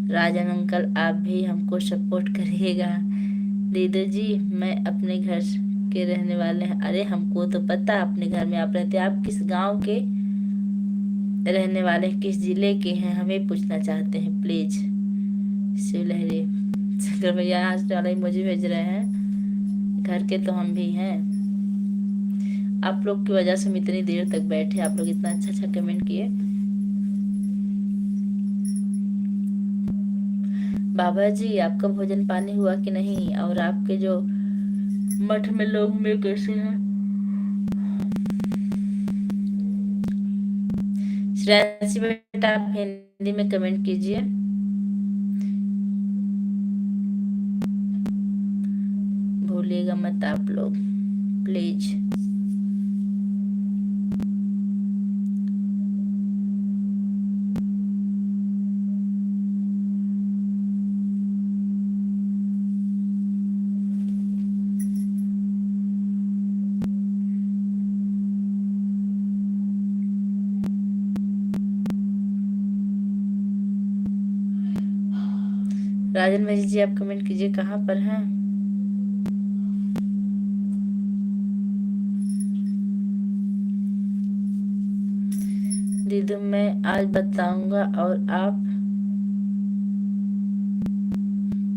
राजन अंकल आप भी हमको सपोर्ट करिएगा। दीदी जी मैं अपने घर के रहने वाले हैं। अरे हमको तो पता अपने घर में आप रहते, आप किस गांव के रहने वाले हैं, किस जिले के हैं, हमें पूछना चाहते हैं प्लीज। शिव लहरी, शंकर भैया आज वाला मुझे भेज रहे हैं, घर के तो हम भी हैं। आप लोग की वजह से हम इतनी देर तक बैठे, आप लोग इतना अच्छा अच्छा कमेंट किए। बाबा जी आपका भोजन पानी हुआ कि नहीं, और आपके जो मठ में लोग में कैसे हैं? श्रेयांशी बेटा आप हिंदी में कमेंट कीजिए। भूलिएगा मत आप लोग प्लीज। राजन भाई जी आप कमेंट कीजिए कहाँ पर हैं? दीदी मैं आज बताऊंगा, और आप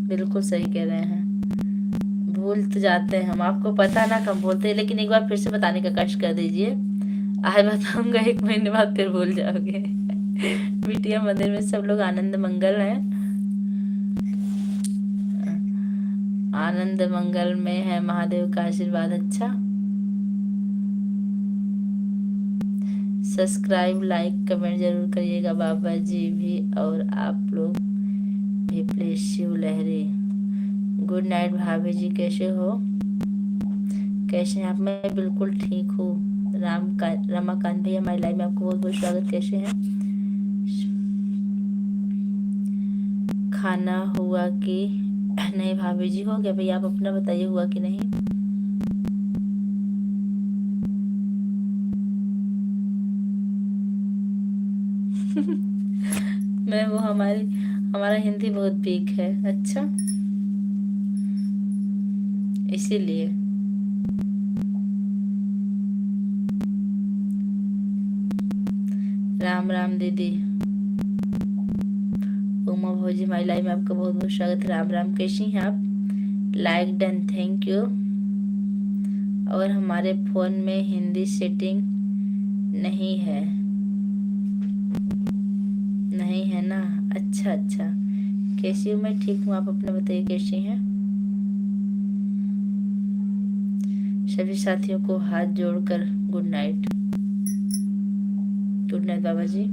बिल्कुल सही कह रहे हैं, भूल तो जाते हैं हम, आपको पता ना कम बोलते हैं, लेकिन एक बार फिर से बताने का कष्ट कर दीजिए। आज बताऊंगा, 1 महीने बाद फिर भूल जाओगे। बिटिया मंदिर में सब लोग आनंद मंगल हैं, आनंद मंगल में है, महादेव का आशीर्वाद। अच्छा, सब्सक्राइब लाइक कमेंट जरूर करिएगा बाबा जी भी, और आप लोग भी please. Shiv Lahari, good night भाभी जी, कैसे हो? कैसे हैं आप? मैं बिल्कुल ठीक हूँ। रमाकांत भैया हमारी लाइफ में आपको बहुत बहुत स्वागत। कैसे हैं? खाना हुआ कि नहीं भाभी जी? हो गया भैया, आप अपना बताइए हुआ कि नहीं? मैं वो हमारा हिंदी बहुत वीक है। अच्छा, इसीलिए। राम राम दीदी। उमा भोजी माई लाइफ में आपका बहुत बहुत स्वागत है। राम राम, कैसी हैं आप? Like done, thank you. और हमारे फोन में हिंदी सेटिंग नहीं है, नहीं है ना? अच्छा अच्छा, कैसी हूँ मैं? ठीक हूँ, आप अपना बताइए कैसी हैं? सभी साथियों को हाथ जोड़कर गुड नाइट। गुड नाइट बाबा जी।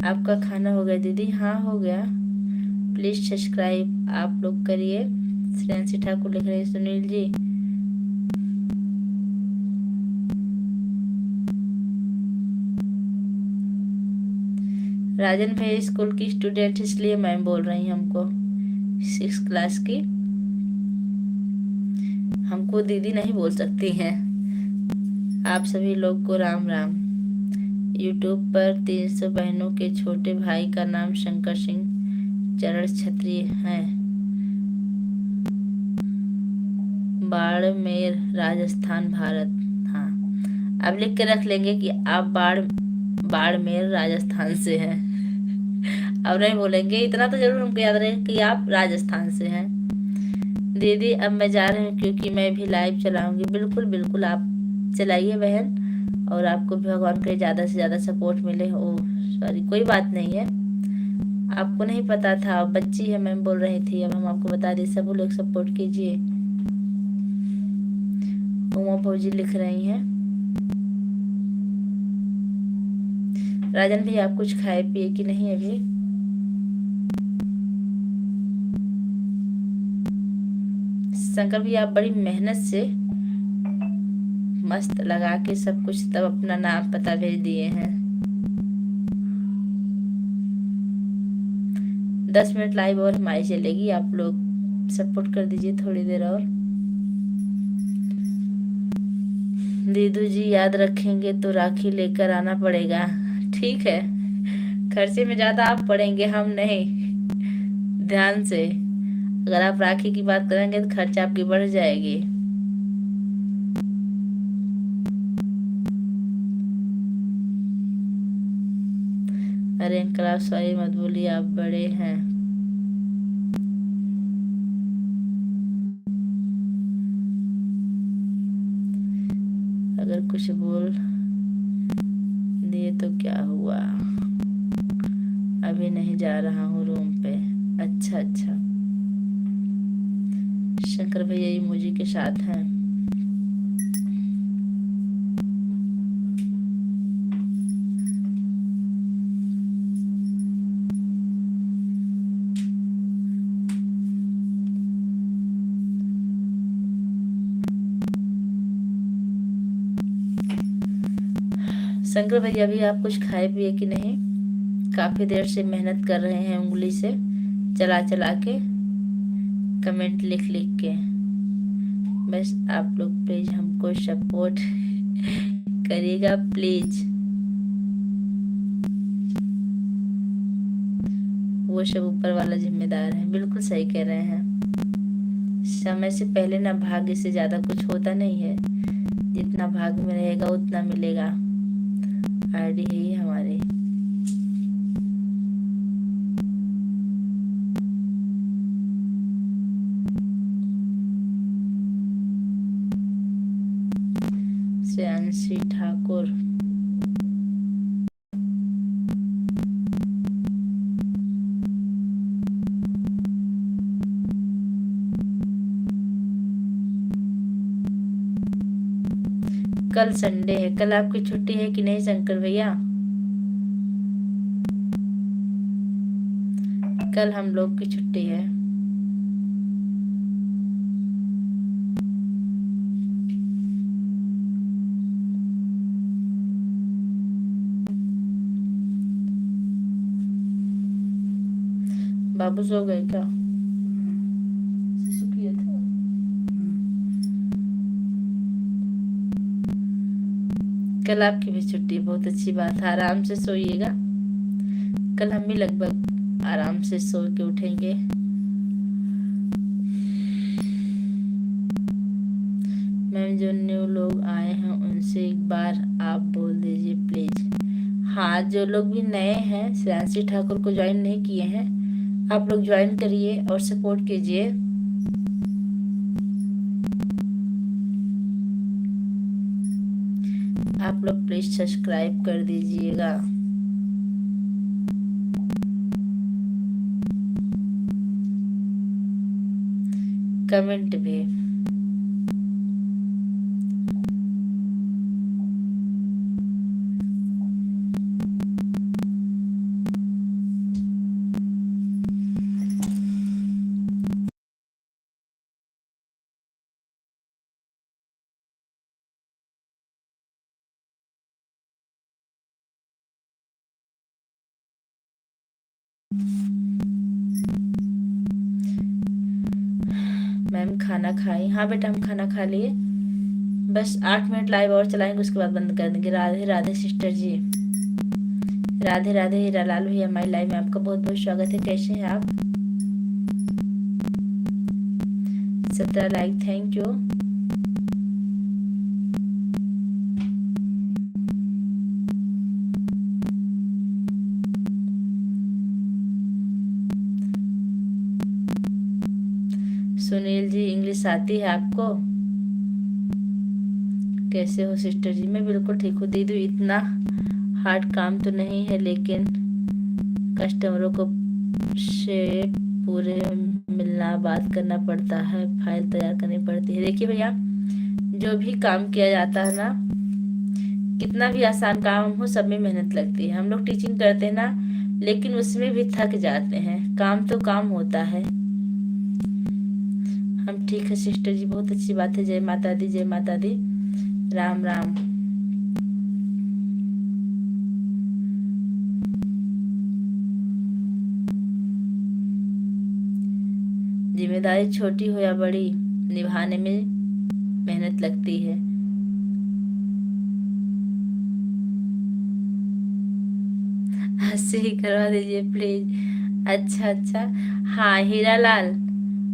आपका खाना हो गया दीदी? हाँ हो गया। प्लीज सब्सक्राइब आप लोग करिए। श्रेयांशी ठाकुर लिख रहे हैं, सुनील जी। राजन भाई स्कूल की स्टूडेंट, इसलिए मैम बोल रही हैं हमको, 6 क्लास की। हमको दीदी नहीं बोल सकती हैं। आप सभी लोग को राम राम। यूट्यूब पर 300 बहनों के छोटे भाई का नाम शंकर सिंह चरण क्षत्रिय है, बाड़मेर राजस्थान भारत। हाँ, अब लिख के रख लेंगे कि आप बाड़मेर राजस्थान से हैं। अब नहीं बोलेंगे, इतना तो जरूर हमको याद रहे कि आप राजस्थान से हैं। दीदी अब मैं जा रही हूँ क्योंकि मैं भी लाइव चलाऊंगी। बिल्कुल बिल्कुल, आप चलाइए बहन, और आपको भी भगवान के ज़्यादा से ज़्यादा सपोर्ट मिले। ओ सॉरी, कोई बात नहीं है। आपको नहीं पता था, बच्ची है मैम बोल रही थी, अब हम आपको बता दें। सब लोग सपोर्ट कीजिए। उमा भौजी लिख रही हैं। राजन भाई आप कुछ खाए पिए कि नहीं अभी? शंकर भैया आप बड़ी मेहनत से मस्त लगा के सब कुछ, तब अपना नाम पता भेज दिए हैं। 10 मिनट लाइव और हमारी चलेगी, आप लोग सपोर्ट कर दीजिए थोड़ी देर और। दीदू जी याद रखेंगे तो राखी लेकर आना पड़ेगा। ठीक है, खर्चे में ज्यादा आप पड़ेंगे, हम नहीं। ध्यान से, अगर आप राखी की बात करेंगे तो खर्चा आपकी बढ़ जाएगी। अरे अंकल आप सॉरी मत बोलिए, आप बड़े हैं। अगर कुछ बोल दिए तो क्या हुआ? अभी नहीं जा रहा हूँ रूम पे। अच्छा अच्छा, शंकर भैया इमोजी के साथ हैं। शंकर भैया भी आप कुछ खाए पिए कि नहीं? काफी देर से मेहनत कर रहे हैं उंगली से चला चला के, कमेंट लिख लिख के। बस आप लोग प्लीज हमको सपोर्ट करिएगा प्लीज। वो सब ऊपर वाला जिम्मेदार है। बिल्कुल सही कह रहे हैं। समय से पहले ना भाग्य से ज्यादा कुछ होता नहीं है। जितना भाग्य में रहेगा उतना मिलेगा। आईडी है ये हमारी। श्रेयांशी ठाकुर। कल संडे है, कल आपकी छुट्टी है कि नहीं शंकर भैया? कल हम लोग की छुट्टी है। बाबू सो गए क्या? शिशु किए थे? कल आपकी भी छुट्टी, बहुत अच्छी बात है। आराम से सोइएगा, कल हम भी लगभग आराम से सो के उठेंगे। मैम, जो न्यू लोग आए हैं उनसे एक बार आप बोल दीजिए प्लीज। हाँ, जो लोग भी नए हैं, श्रेयांशी ठाकुर को ज्वाइन नहीं किए हैं, आप लोग ज्वाइन करिए और सपोर्ट कीजिए। आप लोग प्लीज सब्सक्राइब कर दीजिएगा। कमेंट भी। मैम खाना खाई? हाँ बेटा, हम खाना खा लिए, बस 8 मिनट लाइव और चलाएंगे, उसके बाद बंद कर देंगे। राधे राधे सिस्टर जी, राधे राधे। हीरा लाल भैया, हमारी लाइव में आपका बहुत बहुत स्वागत है। कैसे हैं आप? 17 like, thank you. Sunil ji, English आती है आपको? कैसे हो सिस्टर जी? मैं बिल्कुल ठीक हूँ दीदी। इतना हार्ड काम तो नहीं है, लेकिन कस्टमरों को से पूरे मिलना, बात करना पड़ता है, फाइल तैयार करनी पड़ती है। देखिए भैया, जो भी काम किया जाता है ना, कितना भी आसान काम हो, सब में मेहनत लगती है। हम लोग टीचिंग करते हैं ना, लेकिन उसमें भी थक जाते हैं। काम तो काम होता है। हम ठीक है सिस्टर जी, बहुत अच्छी बात है। जय माता दी, जय माता दी। राम राम। जिम्मेदारी छोटी हो या बड़ी, निभाने में मेहनत लगती है। सही करवा दीजिए प्लीज। अच्छा अच्छा। हाँ हीरा लाल,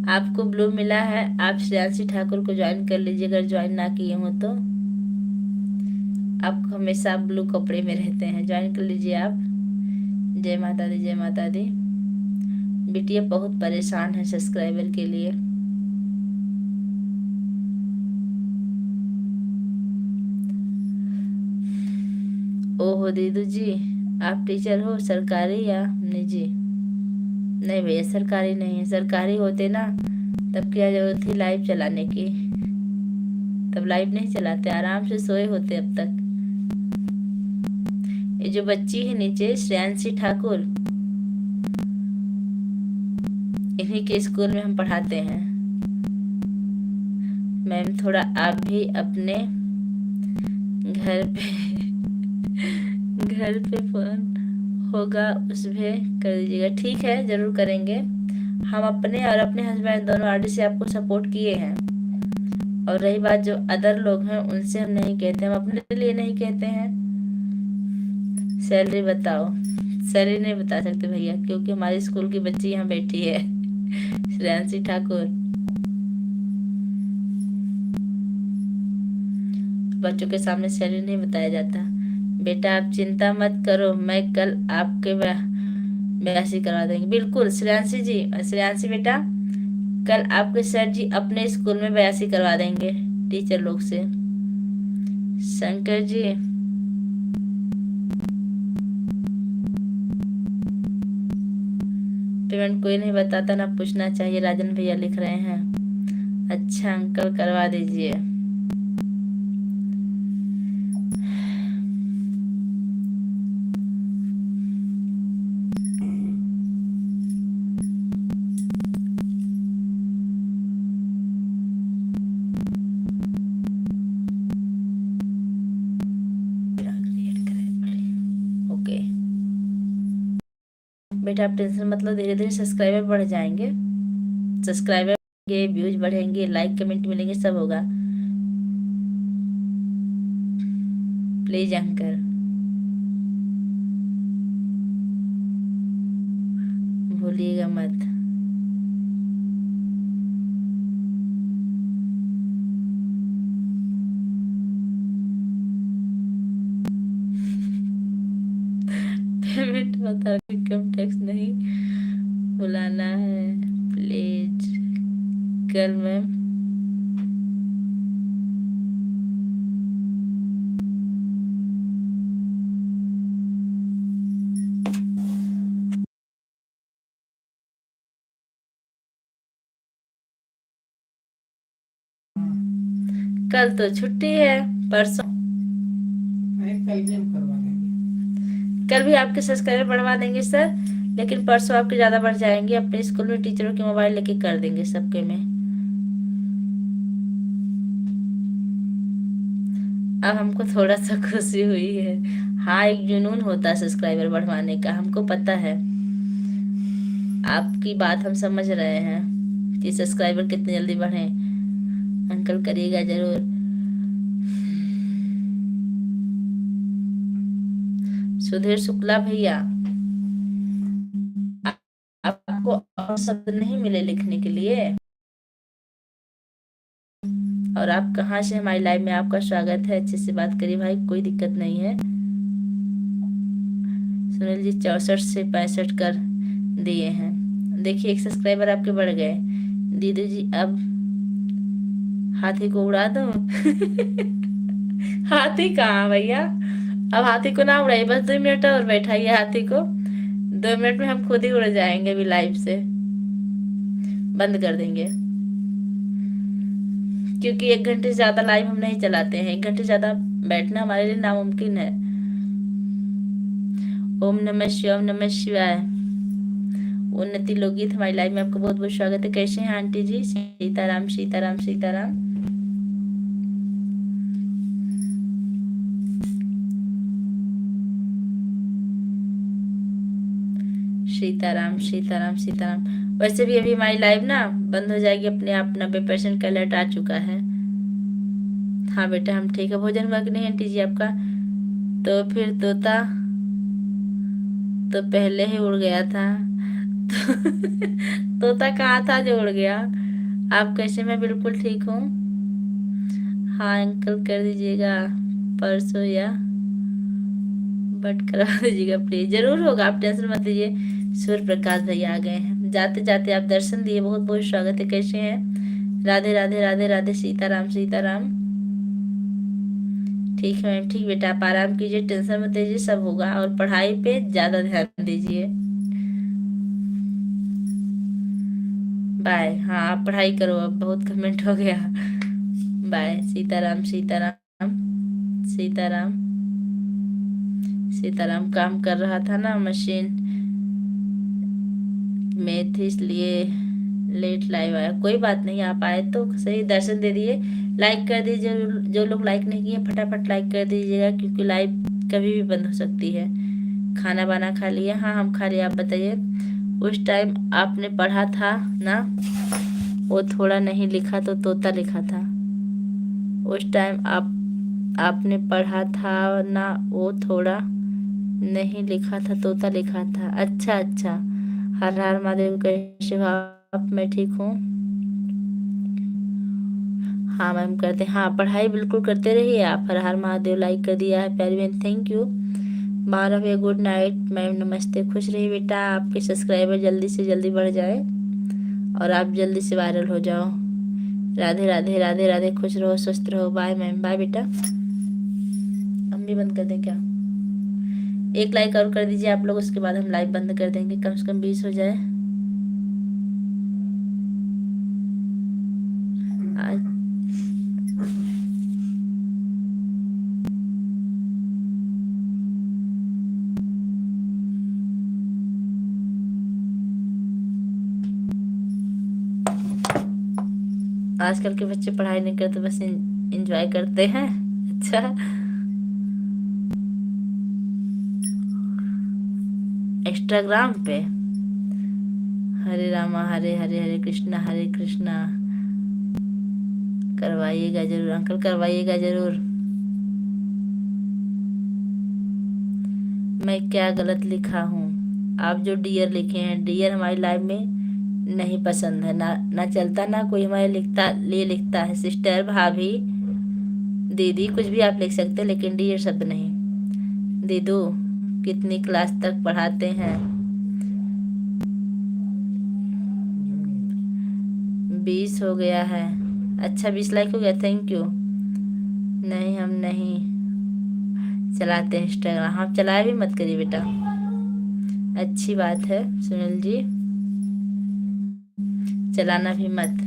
आपको ब्लू मिला है, आप श्रेयांशी ठाकुर को ज्वाइन कर लीजिए, अगर ज्वाइन ना किए हो तो। आप हमेशा ब्लू कपड़े में रहते हैं, ज्वाइन कर लीजिए आप। जय माता दी, जय माता दी। बिटिया बहुत परेशान है सब्सक्राइबर के लिए। ओहो दीदू जी, आप टीचर हो सरकारी या निजी? नहीं भैया, सरकारी नहीं है। सरकारी होते ना, तब क्या जरूरत थी लाइव चलाने की? तब लाइव नहीं चलाते, आराम से सोए होते अब तक। ये जो बच्ची है नीचे, श्रेयांशी ठाकुर, इन्हीं के स्कूल में हम पढ़ाते हैं। मैम, थोड़ा आप भी अपने घर पे घर पे फोन होगा उसमें कर दीजिएगा। ठीक है, जरूर करेंगे। हम अपने और अपने हस्बैंड दोनों आरडी से आपको सपोर्ट किए हैं। और रही बात जो अदर लोग हैं, उनसे हम नहीं कहते, हम अपने लिए नहीं कहते हैं। सैलरी बताओ? सैलरी नहीं बता सकते भैया, क्योंकि हमारी स्कूल की बच्ची यहाँ बैठी है, श्रेयांशी ठाकुर। बच्चों के सामने सैलरी नहीं बताया जाता। बेटा आप चिंता मत करो, मैं कल आपके बयासी करवा देंगे। बिल्कुल श्रेयांशी जी, श्रेयांशी बेटा, कल आपके सर जी अपने स्कूल में बयासी करवा देंगे टीचर लोग से। शंकर जी, पेमेंट कोई नहीं बताता ना, पूछना चाहिए। राजन भैया लिख रहे हैं। अच्छा अंकल, करवा दीजिए। ओके बेटा, आप टेंशन मतलब, धीरे धीरे सब्सक्राइबर बढ़ जाएंगे। सब्सक्राइबर बढ़ेंगे, व्यूज बढ़ेंगे, लाइक कमेंट मिलेंगे, सब होगा। प्लीज अंकल, भूलिएगा मत। पेमेंट बता, इनकम टैक्स नहीं बुलाना है प्लीज। कल मैम, कल तो छुट्टी है, परसों। नहीं, कल भी हम करवा देंगे। कल भी आपके सब्सक्राइबर बढ़वा देंगे सर, लेकिन परसों आपके ज्यादा बढ़ जाएंगे। अपने स्कूल में टीचरों के मोबाइल लेके कर देंगे सबके में। अब हमको थोड़ा सा खुशी हुई है। हाँ, एक जुनून होता है सब्सक्राइबर बढ़वाने का, हमको पता है। आपकी बात हम समझ रहे हैं कि सब्सक्राइबर कितने जल्दी बढ़े। अंकल करिएगा जरूर। सुधीर शुक्ला भैया, आपको और शब्द नहीं मिले लिखने के लिए? और आप कहाँ से? हमारी लाइव में आपका स्वागत है। अच्छे से बात करिए भाई, कोई दिक्कत नहीं है। सुनील जी 64 से 65 कर दिए हैं। देखिए, एक सब्सक्राइबर आपके बढ़ गए। दीदी जी, अब हाथी को उड़ा दूं? हाथी कहाँ भैया, अब हाथी को ना उड़ाइए, बस 2 मिनट और बैठाइए हाथी को। 2 मिनट में हम खुद ही उड़ जाएंगे, अभी लाइव से बंद कर देंगे। क्योंकि 1 घंटे से ज्यादा लाइव हम नहीं चलाते हैं। 1 घंटे से ज्यादा बैठना हमारे लिए नामुमकिन है। ओम नमः शिवाय, ओम नमः शिवाय। उन्नति लोकगीत हमारी लाइव में आपका बहुत बहुत स्वागत है। कैसे हैं आंटी जी? सीताराम सीताराम सीताराम। सीताराम सीताराम सीताराम। वैसे भी अभी हमारी लाइव ना बंद हो जाएगी अपने आप। 90% का अलर्ट आ चुका है। हाँ बेटा, हम ठीक है। भोजन हुआ कि नहीं आंटी जी आपका? तो फिर तोता तो पहले ही उड़ गया था। तोता कहाँ था जो उड़ गया? आप कैसे? मैं बिल्कुल ठीक हूँ। हाँ अंकल, कर दीजिएगा परसों या बट करवा दीजिएगा प्लीज। जरूर होगा, आप टेंशन मत लीजिए। सूर्य प्रकाश भैया आ गए हैं। जाते जाते आप दर्शन दिए, बहुत बहुत स्वागत है। कैसे हैं? राधे राधे राधे राधे, सीताराम सीताराम। ठीक है मैम, ठीक बेटा, आप आराम कीजिए, टेंशन मत लीजिए, सब होगा। और पढ़ाई पे ज्यादा ध्यान दीजिए। बाय। हाँ, आप पढ़ाई करो, अब बहुत कमेंट हो गया। बाय। सीताराम सीताराम सीताराम सीताराम। काम कर रहा था ना मशीन में थी, इसलिए लेट लाइव आया। कोई बात नहीं, आप आए तो सही, दर्शन दे दिए। लाइक कर दीजिए, जो लोग लाइक नहीं किए फटाफट लाइक कर दीजिएगा, क्योंकि लाइव कभी भी बंद हो सकती है। खाना वाना खा लिया? हाँ हम खा लिया। आप बताइए, उस टाइम आपने पढ़ा था ना, वो थोड़ा नहीं लिखा तो तोता लिखा था। उस टाइम आपने पढ़ा था ना, वो थोड़ा नहीं लिखा था, तोता लिखा था। अच्छा अच्छा। हर हर महादेव। कैसे हो आप? मैं ठीक हूँ। हाँ मैम, करते हैं। हाँ, पढ़ाई बिल्कुल करते रहिए आप। हर हर महादेव। लाइक कर दिया है प्यारी बहन, थैंक यू। 12 बजे गुड नाइट मैम, नमस्ते। खुश रहिए बेटा, आपके सब्सक्राइबर जल्दी से जल्दी बढ़ जाए और आप जल्दी से वायरल हो जाओ। राधे राधे राधे राधे। खुश रहो, स्वस्थ रहो। बाय मैम, बाय बेटा। हम भी बंद कर दें क्या? एक लाइक और कर दीजिए आप लोग, उसके बाद हम लाइव बंद कर देंगे। कम से कम 20 हो जाए आज। आजकल के बच्चे पढ़ाई नहीं करते, बस इंजॉय करते हैं। अच्छा, इंस्टाग्राम पे हरे रामा हरे हरे, हरे कृष्णा करवाइएगा जरूर अंकल, करवाइएगा जरूर। मैं क्या गलत लिखा हूँ? आप जो डियर लिखे हैं, डियर हमारी लाइफ में नहीं पसंद है, ना चलता, ना कोई हमारे लिखता है। सिस्टर, भाभी, दीदी, कुछ भी आप लिख सकते हैं, लेकिन डियर शब्द नहीं। दीदू, कितनी क्लास तक पढ़ाते हैं? 20 हो गया है। अच्छा, 20 लाइक हो गया, थैंक यू। नहीं, हम नहीं चलाते इंस्टाग्राम। आप चलाया भी मत करिए बेटा, अच्छी बात है सुनील जी, चलाना भी मत।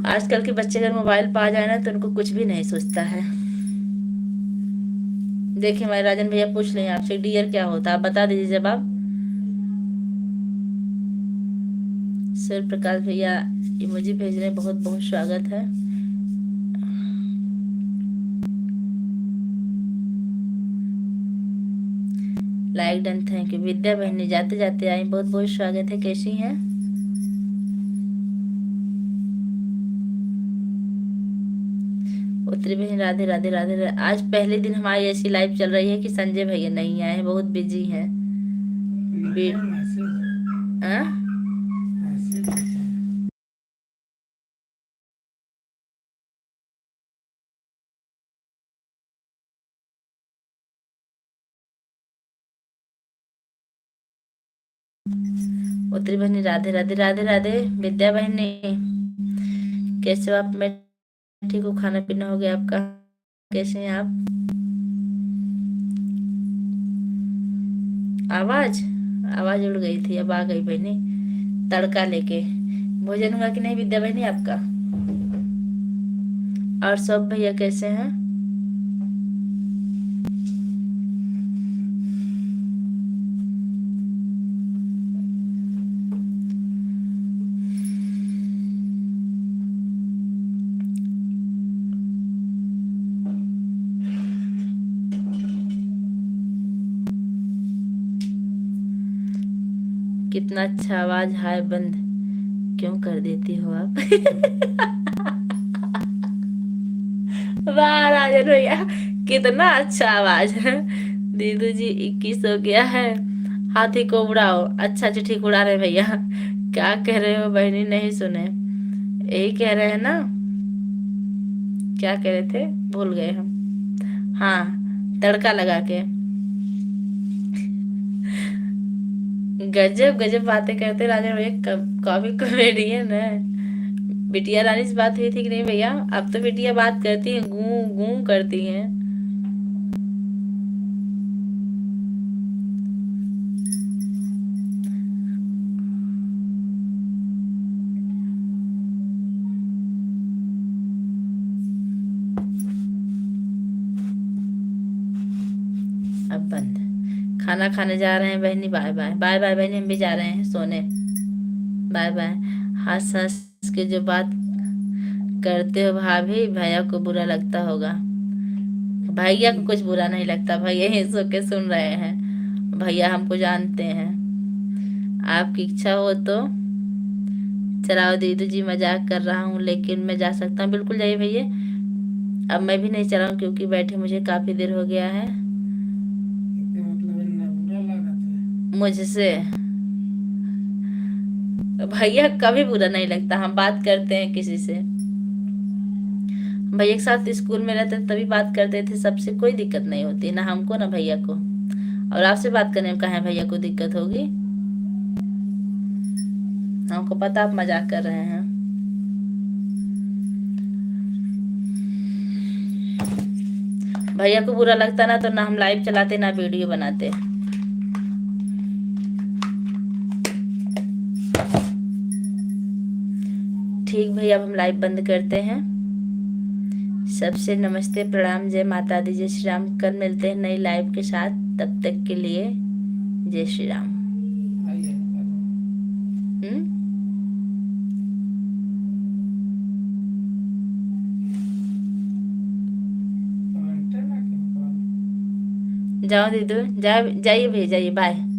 आजकल के बच्चे अगर मोबाइल पा जाए ना तो उनको कुछ भी नहीं सूझता है। देखिए हमारे राजन भैया पूछ रहे हैं आपसे डियर क्या होता है, आप बता दीजिए जवाब। सूर्य प्रकाश भैया इमोजी भेज रहे हैं, बहुत बहुत स्वागत है। Like done, thank you. Vidya बहनी जाते जाते आई, बहुत बहुत स्वागत है, कैसी हैं? उत्तरी बहन राधे राधे राधे राधे। आज पहले दिन हमारी ऐसी लाइव चल रही है कि संजय भैया नहीं आए हैं, बहुत बिजी हैं। हाँ? उत्तरी बहनी राधे राधे राधे राधे। विद्या बहनी कैसे हो आप? मैं ठीक हूँ, खाना पीना हो गया आपका? कैसे हैं आप? आवाज आवाज उड़ गई थी, अब आ गई बहनी तड़का लेके। भोजन हुआ कि नहीं विद्या बहनी आपका? और सब भैया कैसे हैं? कितना अच्छा आवाज, हाय बंद क्यों कर देती हो आप? वाह राजन भैया, कितना अच्छा आवाज है। दीदू जी 21 हो गया है, हाथी को उड़ाओ। अच्छा अच्छा ठीक, उड़ा रहे भैया। क्या कह रहे हो बहनी, नहीं सुने? यही कह रहे हैं ना? क्या कह रहे थे, भूल गए हम। हाँ, तड़का लगा के। गजब गजब बातें करते राजा भैया, काफी कॉमेडियन है। बिटिया रानी से बात हुई थी कि नहीं भैया? अब तो बिटिया बात करती है, गूं गूं करती हैं। अब बंद। खाना खाने जा रहे हैं बहनी, बाय बाय बाय बाय बहनी, हम भी जा रहे हैं सोने, बाय बाय। हंस हंस के जो बात करते हो भाभी, भैया को बुरा लगता होगा। भैया को कुछ बुरा नहीं लगता, भैया ही सो के सुन रहे हैं, भैया हमको जानते हैं। आपकी इच्छा हो तो चलाओ दीदू जी, मजाक कर रहा हूँ, लेकिन मैं जा सकता हूँ, बिल्कुल जाइए भैया। अब मैं भी नहीं चलाऊं क्योंकि बैठे मुझे काफी देर हो गया है। मुझसे भैया कभी बुरा नहीं लगता, हम बात करते हैं किसी से। भैया के साथ स्कूल में रहते तभी बात करते थे, सबसे कोई दिक्कत नहीं होती, ना हमको ना भैया को। और आपसे बात करने में कहाँ भैया को दिक्कत होगी? हमको पता आप मजाक कर रहे हैं। भैया को बुरा लगता ना तो ना हम लाइव चलाते ना वीडियो बनाते। ठीक भैया, अब हम लाइव बंद करते हैं। सबसे नमस्ते, प्रणाम, जय माता दी, जय श्री राम। कल मिलते हैं नई लाइव के साथ, तब तक के लिए जय श्री राम। जाओ दीदू, जाइए भैया, जाइए, बाय।